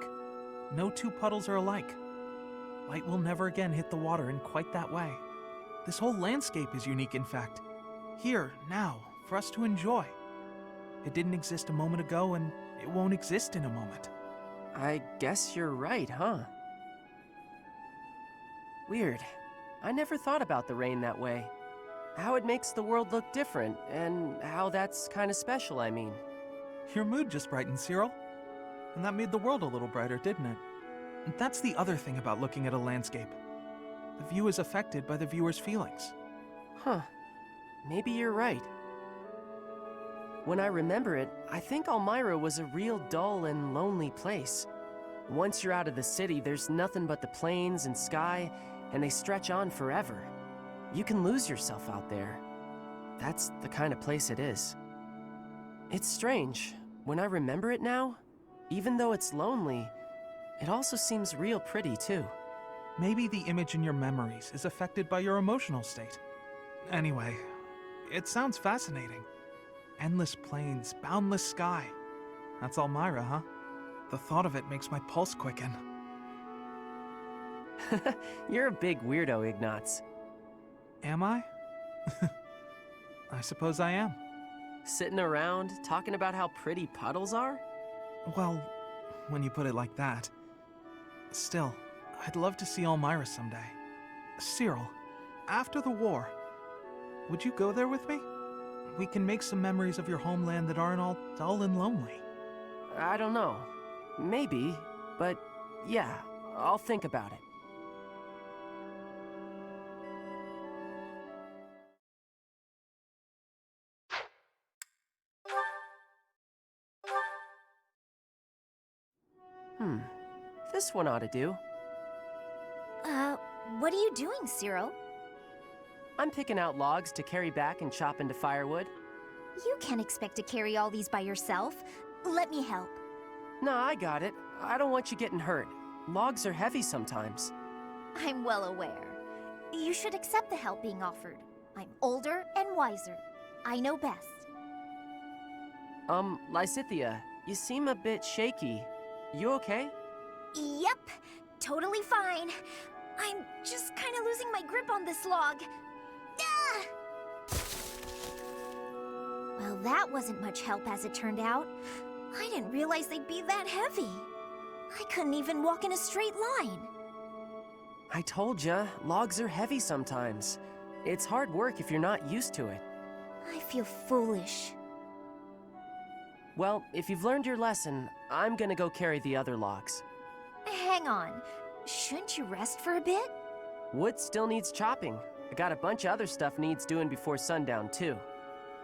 No two puddles are alike. Light will never again hit the water in quite that way. This whole landscape is unique, in fact. Here, now, for us to enjoy. It didn't exist a moment ago, and it won't exist in a moment. I guess you're right, huh? Weird. I never thought about the rain that way. How it makes the world look different, and how that's kind of special, I mean. Your mood just brightened, Cyril. And that made the world a little brighter, didn't it? And that's the other thing about looking at a landscape. The view is affected by the viewer's feelings. Huh. Maybe you're right. When I remember it, I think Elmira was a real dull and lonely place. Once you're out of the city, there's nothing but the plains and sky, and they stretch on forever. You can lose yourself out there. That's the kind of place it is. It's strange. When I remember it now, even though it's lonely, it also seems real pretty too. Maybe the image in your memories is affected by your emotional state. Anyway, it sounds fascinating. Endless plains, boundless sky. That's Elmira, huh? The thought of it makes my pulse quicken. You're a big weirdo, Ignatz. Am I? I suppose I am. Sitting around, talking about how pretty puddles are? Well, when you put it like that. Still, I'd love to see Elmira someday. Cyril, after the war, would you go there with me? We can make some memories of your homeland that aren't all dull and lonely. I don't know. Maybe, but yeah, I'll think about it. This one ought to do. What are you doing, Cyril? I'm picking out logs to carry back and chop into firewood. You can't expect to carry all these by yourself. Let me help. Nah, I got it. I don't want you getting hurt. Logs are heavy sometimes. I'm well aware. You should accept the help being offered. I'm older and wiser. I know best. Lysithea, you seem a bit shaky. You okay? Yep, totally fine. I'm just kind of losing my grip on this log. Ah! Well, that wasn't much help as it turned out. I didn't realize they'd be that heavy. I couldn't even walk in a straight line. I told ya, logs are heavy sometimes. It's hard work if you're not used to it. I feel foolish. Well, if you've learned your lesson, I'm gonna go carry the other logs. Hang on. Shouldn't you rest for a bit? Wood still needs chopping. I got a bunch of other stuff needs doing before sundown, too.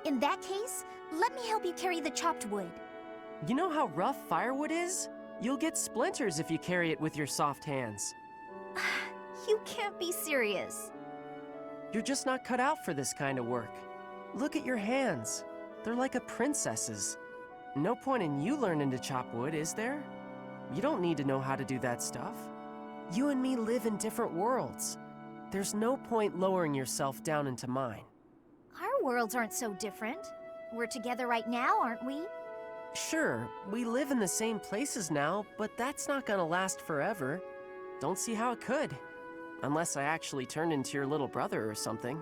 In that case, let me help you carry the chopped wood. You know how rough firewood is? You'll get splinters if you carry it with your soft hands. You can't be serious. You're just not cut out for this kind of work. Look at your hands. They're like a princess's. No point in you learning to chop wood, is there? You don't need to know how to do that stuff. You and me live in different worlds. There's no point lowering yourself down into mine. Our worlds aren't so different. We're together right now, aren't we? Sure, we live in the same places now, but that's not gonna last forever. Don't see how it could. Unless I actually turned into your little brother or something.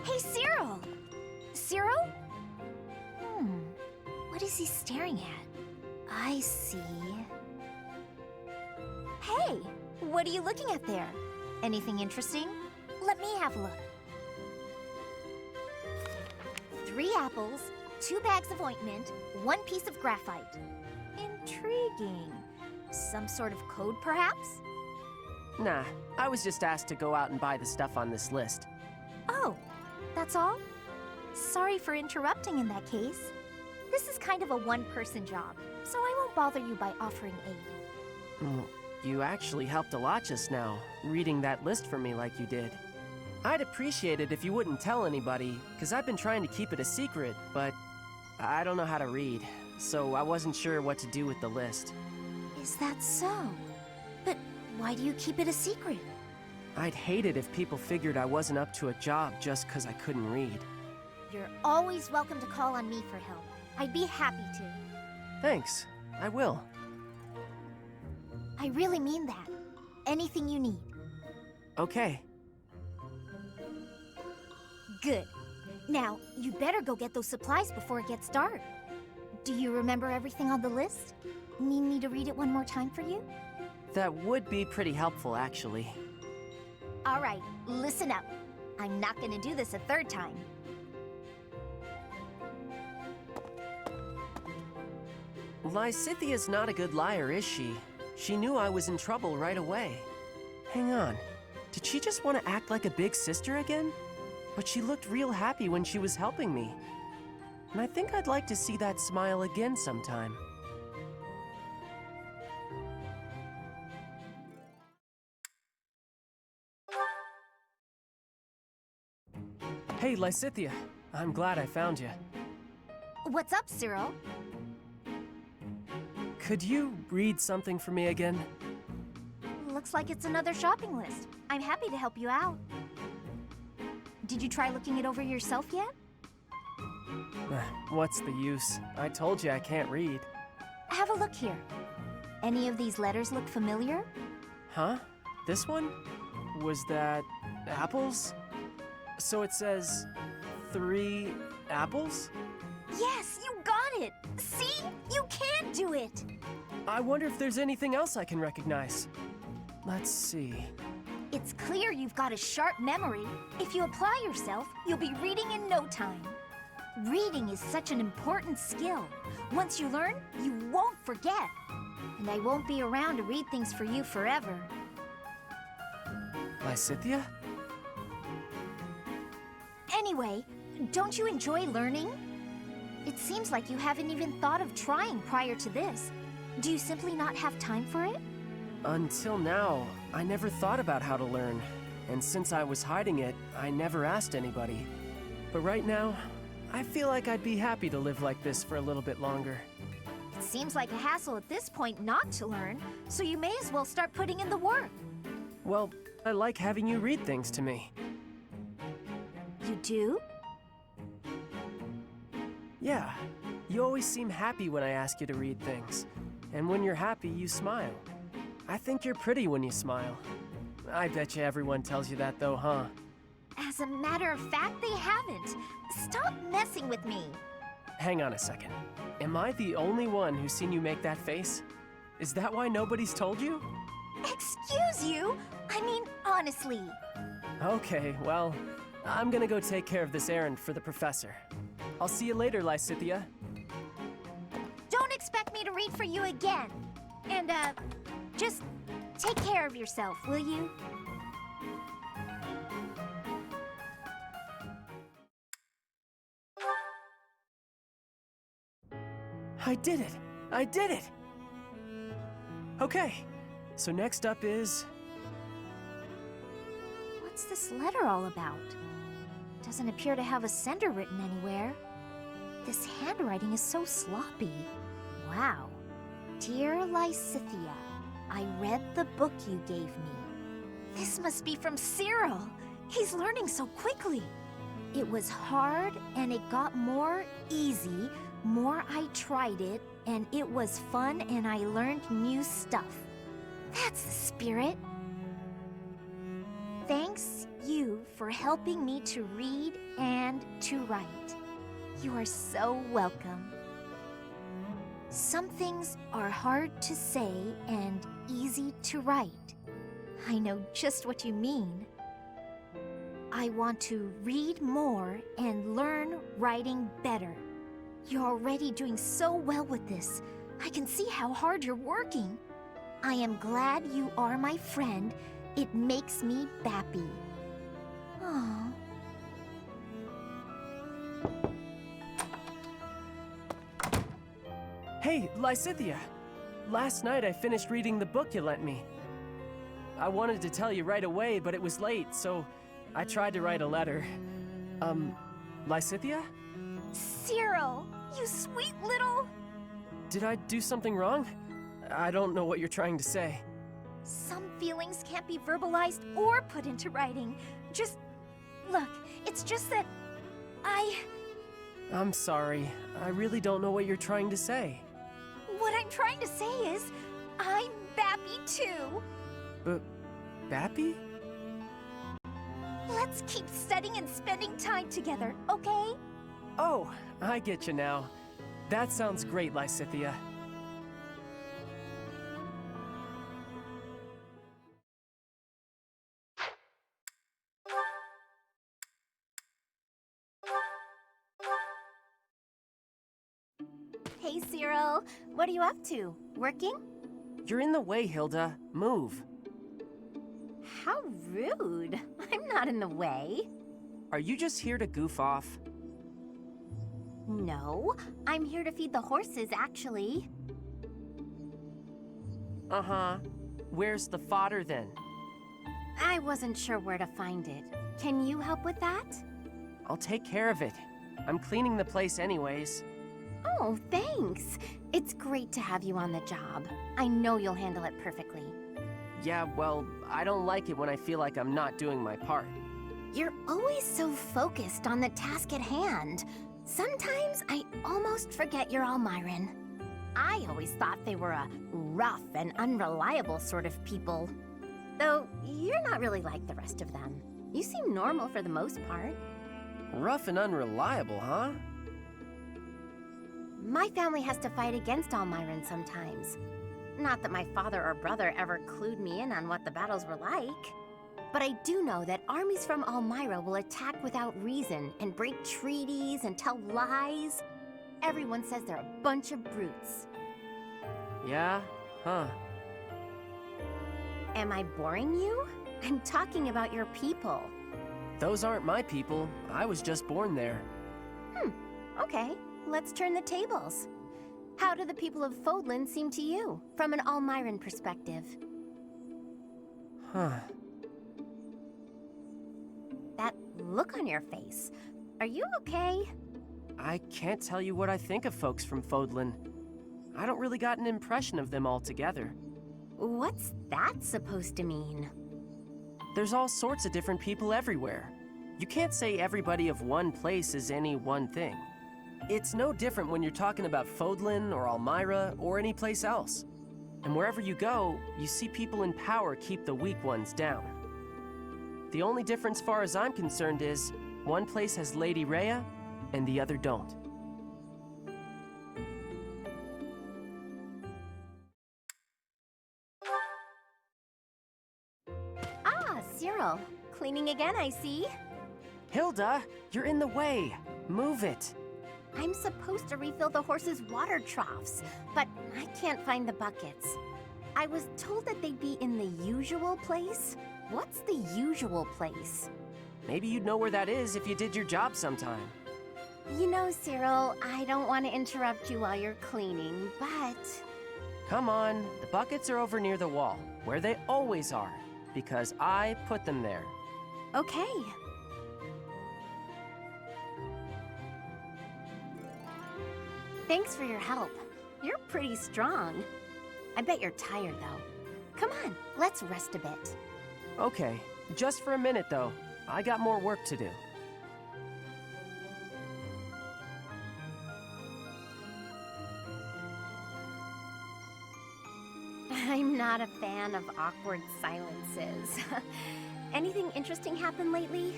Hey, Cyril! Cyril? What is he staring at? I see. Hey! What are you looking at there? Anything interesting? Let me have a look. 3 apples, 2 bags of ointment, 1 piece of graphite. Intriguing. Some sort of code, perhaps? Nah, I was just asked to go out and buy the stuff on this list. Oh, that's all? Sorry for interrupting in that case. This is kind of a one-person job, so I won't bother you by offering aid. You actually helped a lot just now, reading that list for me like you did. I'd appreciate it if you wouldn't tell anybody, because I've been trying to keep it a secret, but I don't know how to read, so I wasn't sure what to do with the list. Is that so? But why do you keep it a secret? I'd hate it if people figured I wasn't up to a job just because I couldn't read. You're always welcome to call on me for help. I'd be happy to. Thanks, I will. I really mean that. Anything you need. Okay. Good. Now, you'd better go get those supplies before it gets dark. Do you remember everything on the list? Need me to read it one more time for you? That would be pretty helpful, actually. All right, listen up. I'm not gonna do this a 3rd time. Lysithea's not a good liar, is she? She knew I was in trouble right away. Hang on. Did she just want to act like a big sister again? But she looked real happy when she was helping me. And I think I'd like to see that smile again sometime. Hey, Lysithea. I'm glad I found you. What's up, Cyril? Could you read something for me again? Looks like it's another shopping list. I'm happy to help you out. Did you try looking it over yourself yet? What's the use? I told you I can't read. Have a look here. Any of these letters look familiar? Huh? This one? Was that apples? So it says 3 apples? Yes, you got it! See? You can do it! I wonder if there's anything else I can recognize. Let's see. It's clear you've got a sharp memory. If you apply yourself, you'll be reading in no time. Reading is such an important skill. Once you learn, you won't forget. And I won't be around to read things for you forever. Lysithea? Anyway, don't you enjoy learning? It seems like you haven't even thought of trying prior to this. Do you simply not have time for it? Until now, I never thought about how to learn. And since I was hiding it, I never asked anybody. But right now, I feel like I'd be happy to live like this for a little bit longer. It seems like a hassle at this point not to learn, so you may as well start putting in the work. Well, I like having you read things to me. You do? Yeah, you always seem happy when I ask you to read things. And when you're happy, you smile. I think you're pretty when you smile. I bet you everyone tells you that though, huh? As a matter of fact, they haven't. Stop messing with me. Hang on a second. Am I the only one who's seen you make that face? Is that why nobody's told you? Excuse you? I mean, honestly. Okay, well, I'm gonna go take care of this errand for the professor. I'll see you later, Lysithea. Don't expect me to read for you again. And, just take care of yourself, will you? I did it! I did it! Okay, so next up is... What's this letter all about? Doesn't appear to have a sender written anywhere. This handwriting is so sloppy. Wow. Dear Lysithea, I read the book you gave me. This must be from Cyril. He's learning so quickly. It was hard and it got more easy. More I tried it, and it was fun and I learned new stuff. That's the spirit. Thanks you for helping me to read and to write. You are so welcome. Some things are hard to say and easy to write. I know just what you mean. I want to read more and learn writing better. You're already doing so well with this. I can see how hard you're working. I am glad you are my friend. It makes me happy. Aww. Hey, Lysithea! Last night I finished reading the book you lent me. I wanted to tell you right away, but it was late, so I tried to write a letter. Lysithea? Cyril, you sweet little... Did I do something wrong? I don't know what you're trying to say. Some feelings can't be verbalized or put into writing. Just... Look, it's just that... I'm sorry. I really don't know what you're trying to say. What I'm trying to say is, I'm happy too. Bappy? Let's keep studying and spending time together, okay? Oh, I get you now. That sounds great, Lysithea. Hey, Cyril. What are you up to? Working? You're in the way, Hilda. Move. How rude. I'm not in the way. Are you just here to goof off? No, I'm here to feed the horses, actually. Uh-huh. Where's the fodder, then? I wasn't sure where to find it. Can you help with that? I'll take care of it. I'm cleaning the place anyways. Oh, thanks. It's great to have you on the job. I know you'll handle it perfectly. Yeah, well, I don't like it when I feel like I'm not doing my part. You're always so focused on the task at hand. Sometimes I almost forget you're Almyran. I always thought they were a rough and unreliable sort of people. Though, you're not really like the rest of them. You seem normal for the most part. Rough and unreliable, huh? My family has to fight against Almyran sometimes. Not that my father or brother ever clued me in on what the battles were like. But I do know that armies from Elmira will attack without reason and break treaties and tell lies. Everyone says they're a bunch of brutes. Yeah? Huh. Am I boring you? I'm talking about your people. Those aren't my people. I was just born there. Okay, let's turn the tables. How do the people of Fodlan seem to you, from an Almiran perspective? Huh. That look on your face. Are you okay? I can't tell you what I think of folks from Fodlan. I don't really got an impression of them altogether. What's that supposed to mean? There's all sorts of different people everywhere. You can't say everybody of one place is any one thing. It's no different when you're talking about Fodlan or Elmira or any place else. And wherever you go, you see people in power keep the weak ones down. The only difference far as I'm concerned is, one place has Lady Rhea, and the other don't. Ah, Cyril. Cleaning again, I see. Hilda, you're in the way. Move it. I'm supposed to refill the horses' water troughs, but I can't find the buckets. I was told that they'd be in the usual place. What's the usual place? Maybe you'd know where that is if you did your job sometime. You know, Cyril, I don't want to interrupt you while you're cleaning, but... Come on, the buckets are over near the wall, where they always are, because I put them there. Okay. Thanks for your help. You're pretty strong. I bet you're tired, though. Come on, let's rest a bit. Okay, just for a minute, though. I got more work to do. I'm not a fan of awkward silences. Anything interesting happen lately?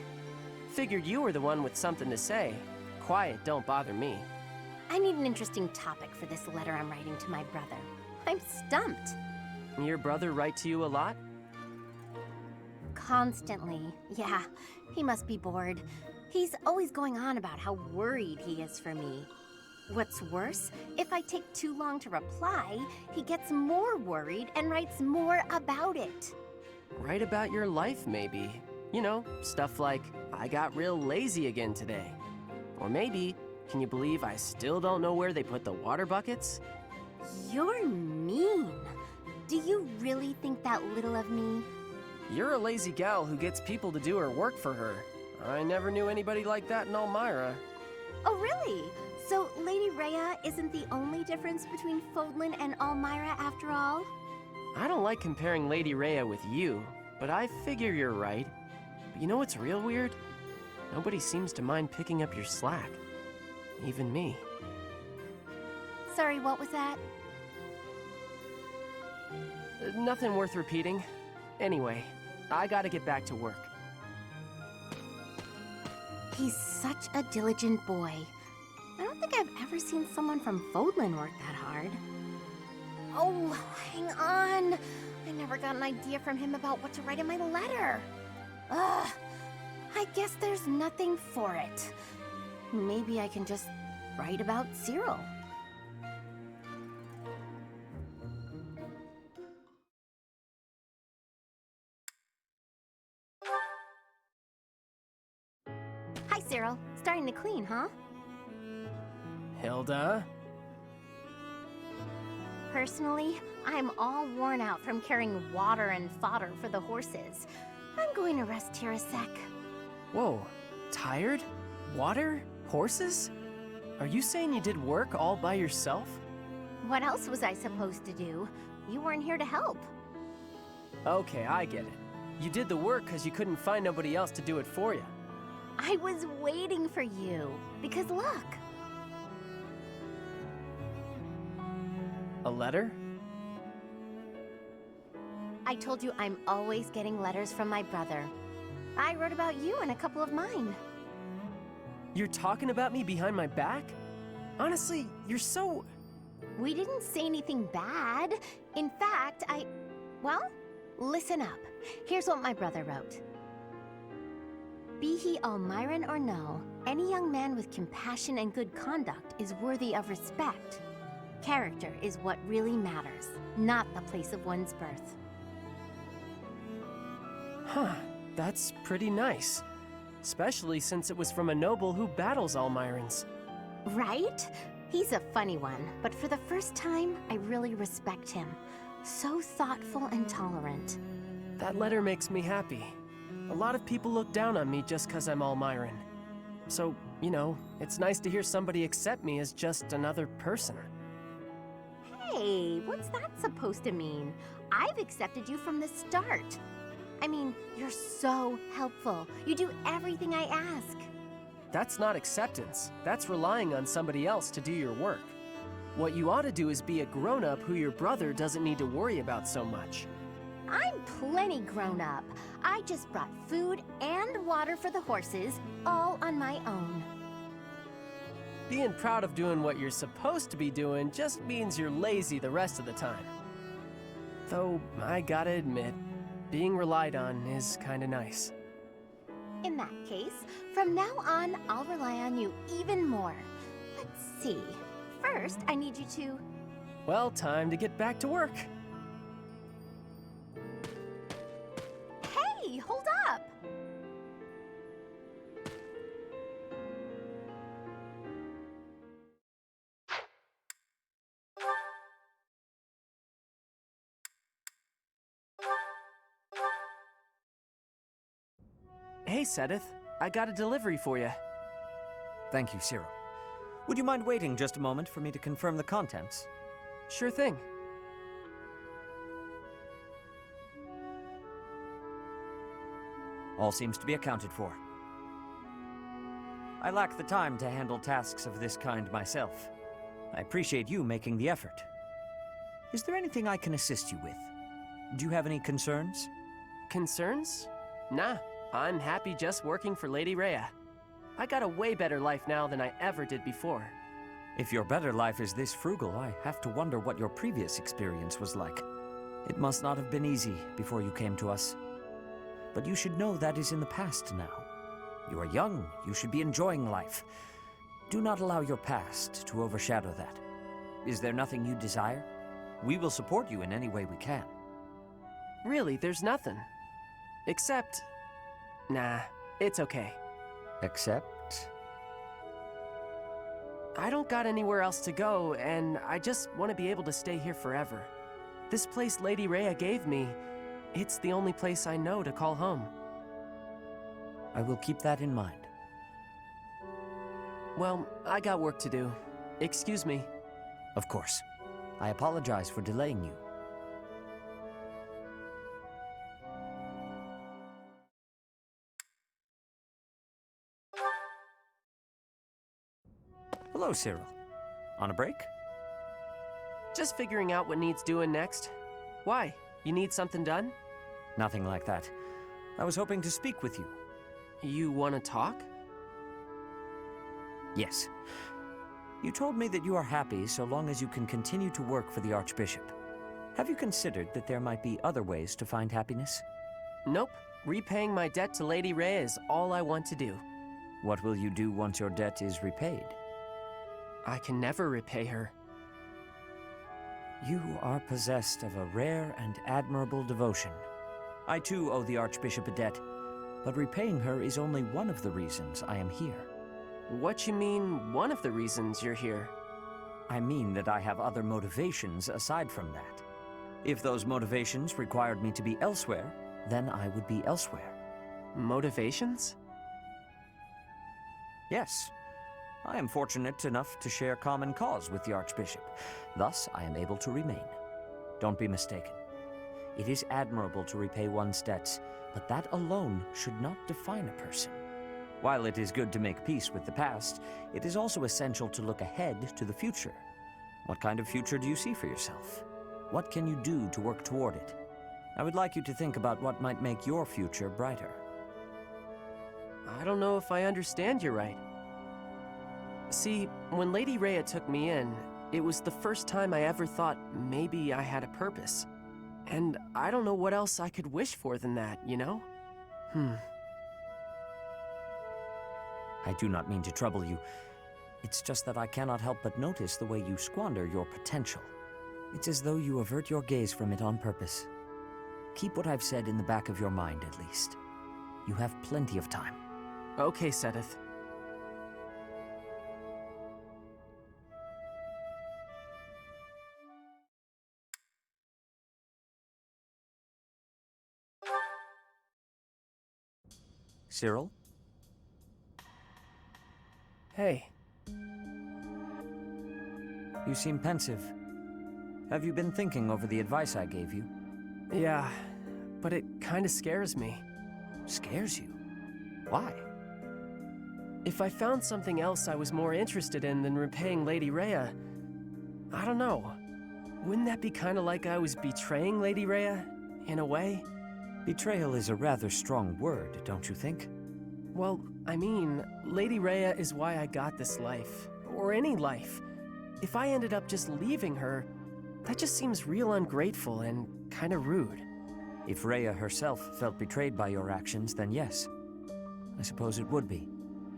Figured you were the one with something to say. Quiet don't bother me. I need an interesting topic for this letter I'm writing to my brother. I'm stumped. Your brother write to you a lot? Constantly. Yeah, he must be bored. He's always going on about how worried he is for me. What's worse, if I take too long to reply, he gets more worried and writes more about it. Write about your life, maybe. You know, stuff like, I got real lazy again today. Or maybe, can you believe I still don't know where they put the water buckets? You're mean. Do you really think that little of me? You're a lazy gal who gets people to do her work for her. I never knew anybody like that in Elmira. Oh, really? So Lady Rhea isn't the only difference between Fodlan and Elmira after all? I don't like comparing Lady Rhea with you, but I figure you're right. But you know what's real weird? Nobody seems to mind picking up your slack. Even me. Sorry, what was that? Nothing worth repeating. Anyway, I gotta get back to work. He's such a diligent boy. I don't think I've ever seen someone from Fodlan work that hard. Oh, hang on. I never got an idea from him about what to write in my letter. Ugh. I guess there's nothing for it. Maybe I can just write about Cyril. Hi, Cyril. Starting to clean, huh? Hilda? Personally, I'm all worn out from carrying water and fodder for the horses. I'm going to rest here a sec. Whoa, tired? Water? Horses? Are you saying you did work all by yourself? What else was I supposed to do? You weren't here to help. Okay, I get it. You did the work because you couldn't find nobody else to do it for you. I was waiting for you. Because look. A letter? I told you I'm always getting letters from my brother. I wrote about you in a couple of mine. You're talking about me behind my back? Honestly, you're so... We didn't say anything bad. In fact, well, listen up. Here's what my brother wrote. Be he Almiran or no, any young man with compassion and good conduct is worthy of respect. Character is what really matters, not the place of one's birth. Huh, that's pretty nice. Especially since it was from a noble who battles Almirans. Right? He's a funny one, but for the first time, I really respect him. So thoughtful and tolerant. That letter makes me happy. A lot of people look down on me just 'cause I'm Almiran. So, you know, it's nice to hear somebody accept me as just another person. Hey, what's that supposed to mean? I've accepted you from the start. I mean, you're so helpful. You do everything I ask. That's not acceptance. That's relying on somebody else to do your work. What you ought to do is be a grown-up who your brother doesn't need to worry about so much. I'm plenty grown up. I just brought food and water for the horses, all on my own. Being proud of doing what you're supposed to be doing just means you're lazy the rest of the time. Though, I gotta admit, being relied on is kinda nice. In that case, from now on, I'll rely on you even more. Let's see. First, I need you to... Well, time to get back to work. Hey, hold up! Hey, Seteth. I got a delivery for you. Thank you, Cyril. Would you mind waiting just a moment for me to confirm the contents? Sure thing. All seems to be accounted for. I lack the time to handle tasks of this kind myself. I appreciate you making the effort. Is there anything I can assist you with? Do you have any concerns? Concerns? Nah, I'm happy just working for Lady Rhea. I got a way better life now than I ever did before. If your better life is this frugal, I have to wonder what your previous experience was like. It must not have been easy before you came to us. But you should know that is in the past now. You are young, you should be enjoying life. Do not allow your past to overshadow that. Is there nothing you desire? We will support you in any way we can. Really, there's nothing. Except... Nah, it's okay. Except? I don't got anywhere else to go, and I just want to be able to stay here forever. This place Lady Rhea gave me, it's the only place I know to call home. I will keep that in mind. Well, I got work to do. Excuse me. Of course. I apologize for delaying you. Hello, Cyril. On a break? Just figuring out what needs doing next. Why? You need something done? Nothing like that. I was hoping to speak with you. You want to talk? Yes. You told me that you are happy so long as you can continue to work for the Archbishop. Have you considered that there might be other ways to find happiness? Nope. Repaying my debt to Lady Rhea is all I want to do. What will you do once your debt is repaid? I can never repay her. You are possessed of a rare and admirable devotion. I too owe the Archbishop a debt, but repaying her is only one of the reasons I am here. What you mean, one of the reasons you're here? I mean that I have other motivations aside from that. If those motivations required me to be elsewhere, then I would be elsewhere. Motivations? Yes. I am fortunate enough to share common cause with the Archbishop. Thus, I am able to remain. Don't be mistaken. It is admirable to repay one's debts, but that alone should not define a person. While it is good to make peace with the past, it is also essential to look ahead to the future. What kind of future do you see for yourself? What can you do to work toward it? I would like you to think about what might make your future brighter. I don't know if I understand you right. See, when Lady Rhea took me in, it was the first time I ever thought maybe I had a purpose. And I don't know what else I could wish for than that, you know? I do not mean to trouble you. It's just that I cannot help but notice the way you squander your potential. It's as though you avert your gaze from it on purpose. Keep what I've said in the back of your mind, at least. You have plenty of time. Okay, Seteth. Cyril? Hey. You seem pensive. Have you been thinking over the advice I gave you? Yeah, but it kinda scares me. Scares you? Why? If I found something else I was more interested in than repaying Lady Rhea, I don't know. Wouldn't that be kinda like I was betraying Lady Rhea, in a way? Betrayal is a rather strong word, don't you think? Well, I mean, Lady Rhea is why I got this life. Or any life. If I ended up just leaving her, that just seems real ungrateful and kinda rude. If Rhea herself felt betrayed by your actions, then yes. I suppose it would be.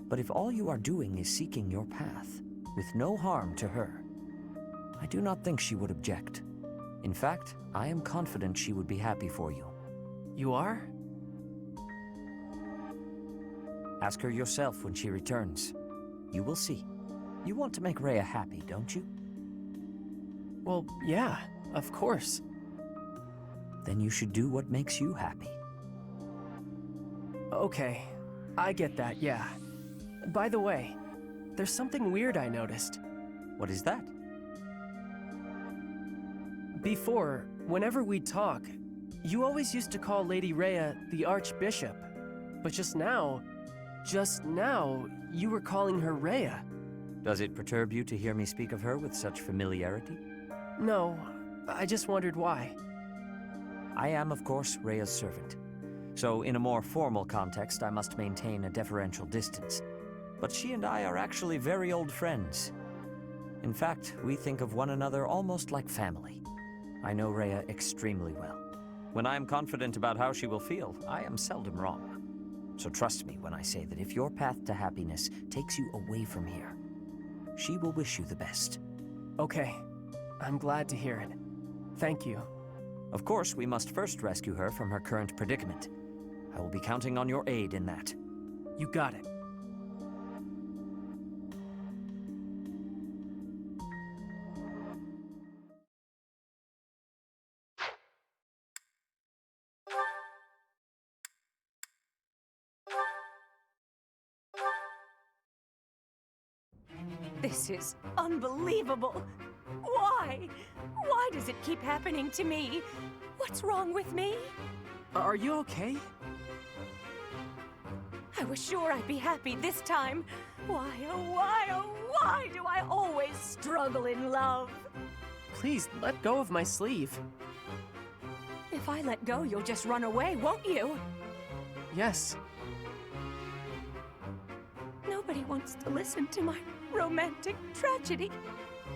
But if all you are doing is seeking your path, with no harm to her, I do not think she would object. In fact, I am confident she would be happy for you. You are? Ask her yourself when she returns. You will see. You want to make Rhea happy, don't you? Well, yeah, of course. Then you should do what makes you happy. Okay, I get that, yeah. By the way, there's something weird I noticed. What is that? Before, whenever we'd talk, you always used to call Lady Rhea the Archbishop. But just now, you were calling her Rhea. Does it perturb you to hear me speak of her with such familiarity? No, I just wondered why. I am, of course, Rhea's servant. So, in a more formal context, I must maintain a deferential distance. But she and I are actually very old friends. In fact, we think of one another almost like family. I know Rhea extremely well. When I am confident about how she will feel, I am seldom wrong. So trust me when I say that if your path to happiness takes you away from here, she will wish you the best. Okay, I'm glad to hear it. Thank you. Of course, we must first rescue her from her current predicament. I will be counting on your aid in that. You got it. This is unbelievable. Why? Why does it keep happening to me? What's wrong with me? Are you okay? I was sure I'd be happy this time. Why, oh why do I always struggle in love? Please, let go of my sleeve. If I let go, you'll just run away, won't you? Yes. Nobody wants to listen to my romantic tragedy.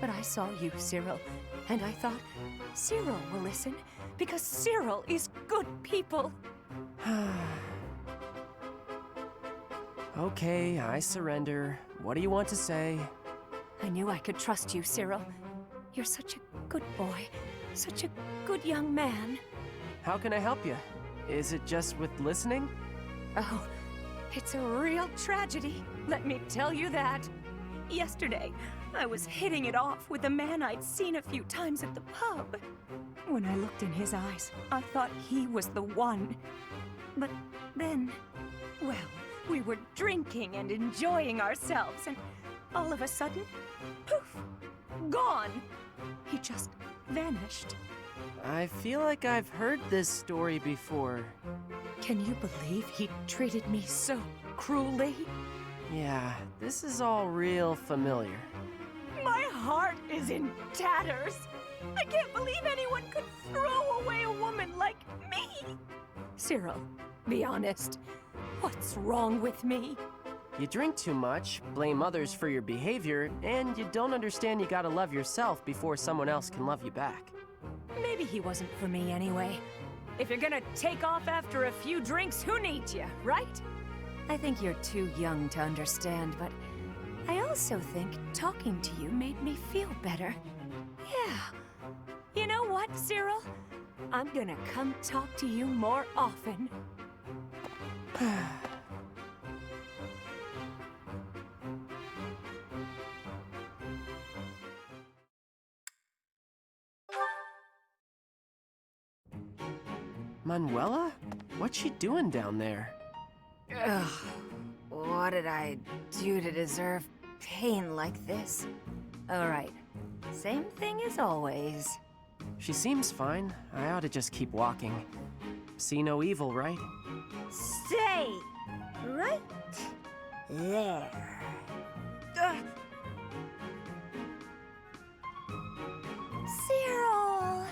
But I saw you, Cyril, and I thought, Cyril will listen, because Cyril is good people. Okay, I surrender. What do you want to say? I knew I could trust you, Cyril. You're such a good boy, such a good young man. How can I help you? Is it just with listening? Oh, it's a real tragedy, let me tell you that. Yesterday, I was hitting it off with a man I'd seen a few times at the pub. When I looked in his eyes, I thought he was the one. But then, well, we were drinking and enjoying ourselves, and all of a sudden, poof, gone. He just vanished. I feel like I've heard this story before. Can you believe he treated me so cruelly? Yeah, this is all real familiar. My heart is in tatters. I can't believe anyone could throw away a woman like me. Cyril, be honest. What's wrong with me? You drink too much, blame others for your behavior, and you don't understand you gotta love yourself before someone else can love you back. Maybe maybe he wasn't for me anyway. If you're gonna take off after a few drinks, who needs you, right? I think you're too young to understand, but I also think talking to you made me feel better. Yeah. You know what, Cyril? I'm gonna come talk to you more often. Manuela? What's she doing down there? Ugh. What did I do to deserve pain like this? Alright. Same thing as always. She seems fine. I ought to just keep walking. See no evil, right? Stay right there. Cyril!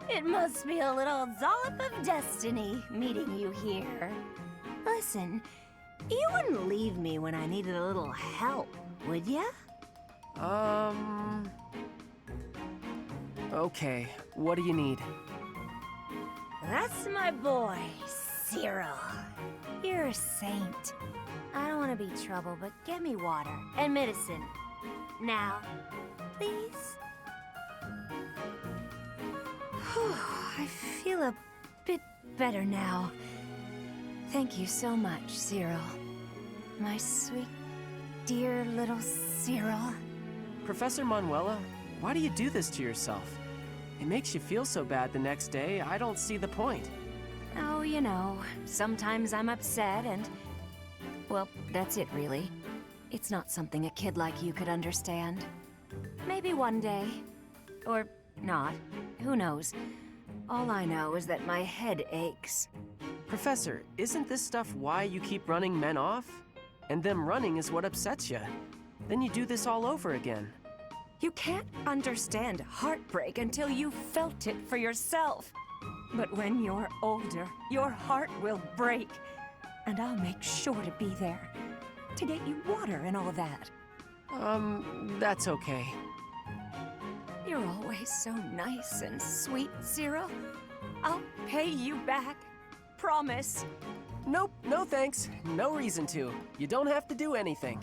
It must be a little dollop of destiny meeting you here. Listen, you wouldn't leave me when I needed a little help, would ya? Okay, what do you need? That's my boy, Cyril. You're a saint. I don't want to be trouble, but get me water and medicine. Now, please? I feel a bit better now. Thank you so much, Cyril. My sweet, dear little Cyril. Professor Manuela, why do you do this to yourself? It makes you feel so bad the next day, I don't see the point. Oh, you know, sometimes I'm upset and... well, that's it, really. It's not something a kid like you could understand. Maybe one day. Or not. Who knows? All I know is that my head aches. Professor, isn't this stuff why you keep running men off? And them running is what upsets you. Then you do this all over again. You can't understand heartbreak until you've felt it for yourself. But when you're older, your heart will break. And I'll make sure to be there. To get you water and all that. That's okay. You're always so nice and sweet, Cyril. I'll pay you back. Promise. Nope, no thanks. No reason to. You don't have to do anything.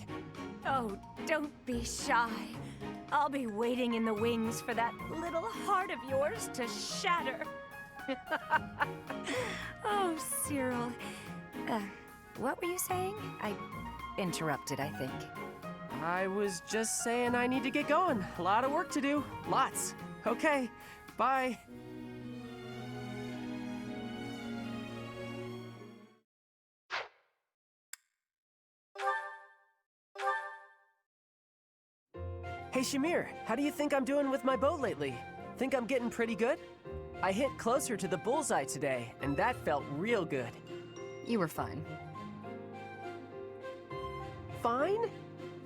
Oh, don't be shy. I'll be waiting in the wings for that little heart of yours to shatter. Oh, Cyril. What were you saying? I interrupted, I think. I was just saying I need to get going. A lot of work to do. Lots. Okay, bye. Hey Shamir, how do you think I'm doing with my bow lately? Think I'm getting pretty good? I hit closer to the bullseye today, and that felt real good. You were fine. Fine?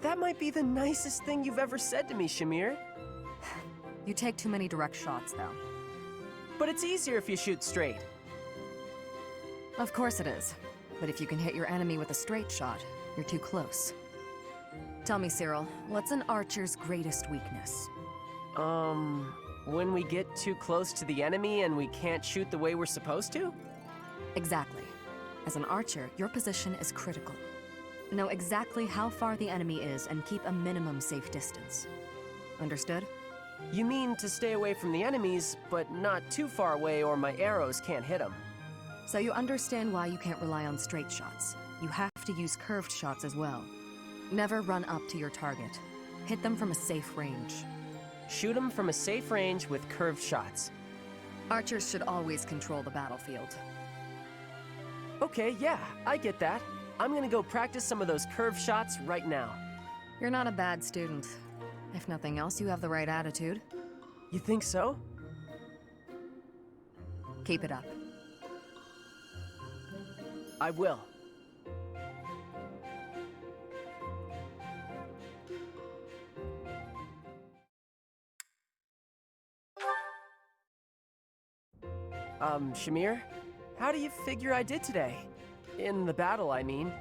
That might be the nicest thing you've ever said to me, Shamir. You take too many direct shots, though. But it's easier if you shoot straight. Of course it is. But if you can hit your enemy with a straight shot, you're too close. Tell me, Cyril, what's an archer's greatest weakness? When we get too close to the enemy and we can't shoot the way we're supposed to? Exactly. As an archer, your position is critical. Know exactly how far the enemy is and keep a minimum safe distance. Understood? You mean to stay away from the enemies, but not too far away or my arrows can't hit them. So you understand why you can't rely on straight shots. You have to use curved shots as well. Never run up to your target. Hit them from a safe range. Shoot them from a safe range with curved shots. Archers should always control the battlefield. Okay, yeah, I get that. I'm gonna go practice some of those curved shots right now. You're not a bad student. If nothing else, you have the right attitude. You think so? Keep it up. I will. Shamir, how do you figure I did today? In the battle, I mean.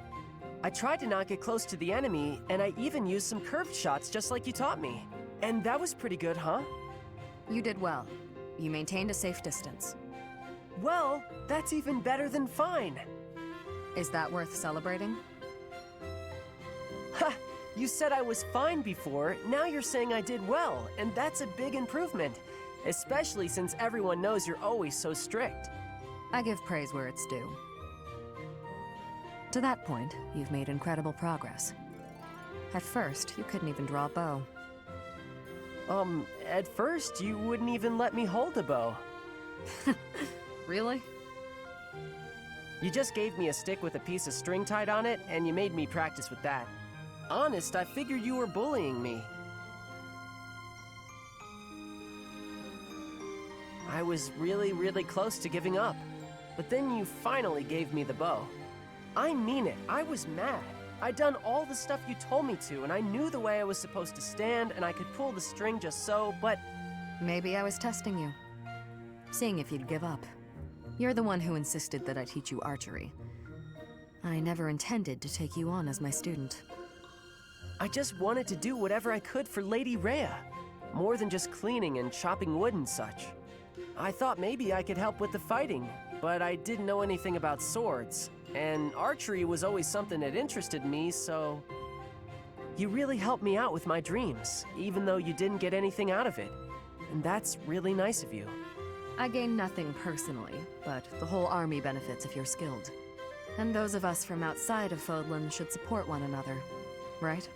I tried to not get close to the enemy, and I even used some curved shots just like you taught me. And that was pretty good, huh? You did well. You maintained a safe distance. Well, that's even better than fine. Is that worth celebrating? Ha! You said I was fine before, now you're saying I did well, and that's a big improvement. Especially since everyone knows you're always so strict. I give praise where it's due. To that point, you've made incredible progress. At first, you couldn't even draw a bow. At first, you wouldn't even let me hold a bow. Really? You just gave me a stick with a piece of string tied on it, and you made me practice with that. Honest, I figured you were bullying me. I was really close to giving up. But then you finally gave me the bow. I mean it, I was mad. I'd done all the stuff you told me to, and I knew the way I was supposed to stand, and I could pull the string just so, but... Maybe I was testing you. Seeing if you'd give up. You're the one who insisted that I teach you archery. I never intended to take you on as my student. I just wanted to do whatever I could for Lady Rhea. More than just cleaning and chopping wood and such. I thought maybe I could help with the fighting, but I didn't know anything about swords. And archery was always something that interested me, so... You really helped me out with my dreams, even though you didn't get anything out of it. And that's really nice of you. I gain nothing personally, but the whole army benefits if you're skilled. And those of us from outside of Fodlan should support one another, right?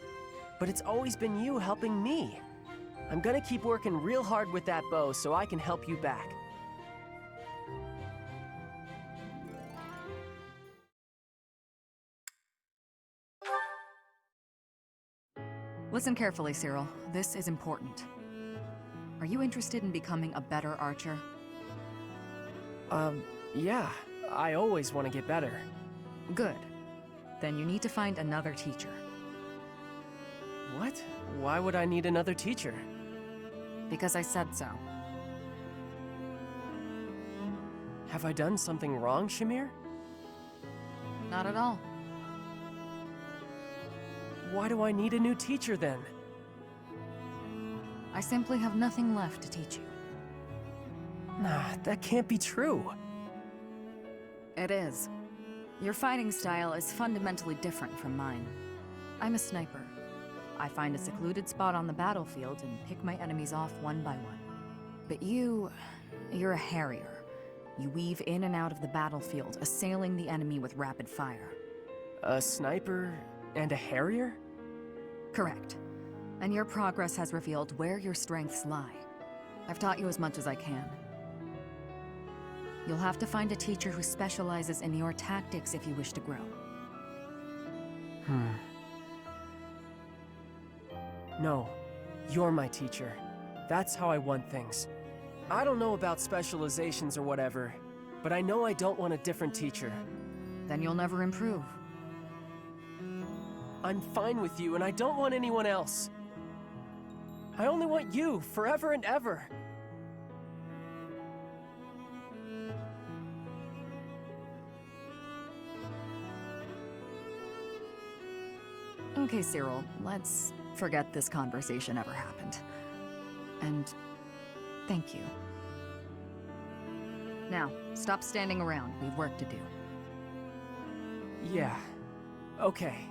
But it's always been you helping me. I'm gonna keep working real hard with that bow so I can help you back. Listen carefully, Cyril. This is important. Are you interested in becoming a better archer? Yeah. I always want to get better. Good. Then you need to find another teacher. What? Why would I need another teacher? Because I said so. Have I done something wrong, Shamir? Not at all. Why do I need a new teacher then? I simply have nothing left to teach you. Nah, that can't be true. It is. Your fighting style is fundamentally different from mine. I'm a sniper. I find a secluded spot on the battlefield and pick my enemies off one by one. But you're a harrier. You weave in and out of the battlefield, assailing the enemy with rapid fire. A sniper and a harrier? Correct. And your progress has revealed where your strengths lie. I've taught you as much as I can. You'll have to find a teacher who specializes in your tactics if you wish to grow. No, you're my teacher. That's how I want things. I don't know about specializations or whatever, but I know I don't want a different teacher. Then you'll never improve. I'm fine with you, and I don't want anyone else. I only want you, forever and ever. Okay, Cyril, let's forget this conversation ever happened. And thank you. Now, stop standing around. We've work to do. Yeah. Okay.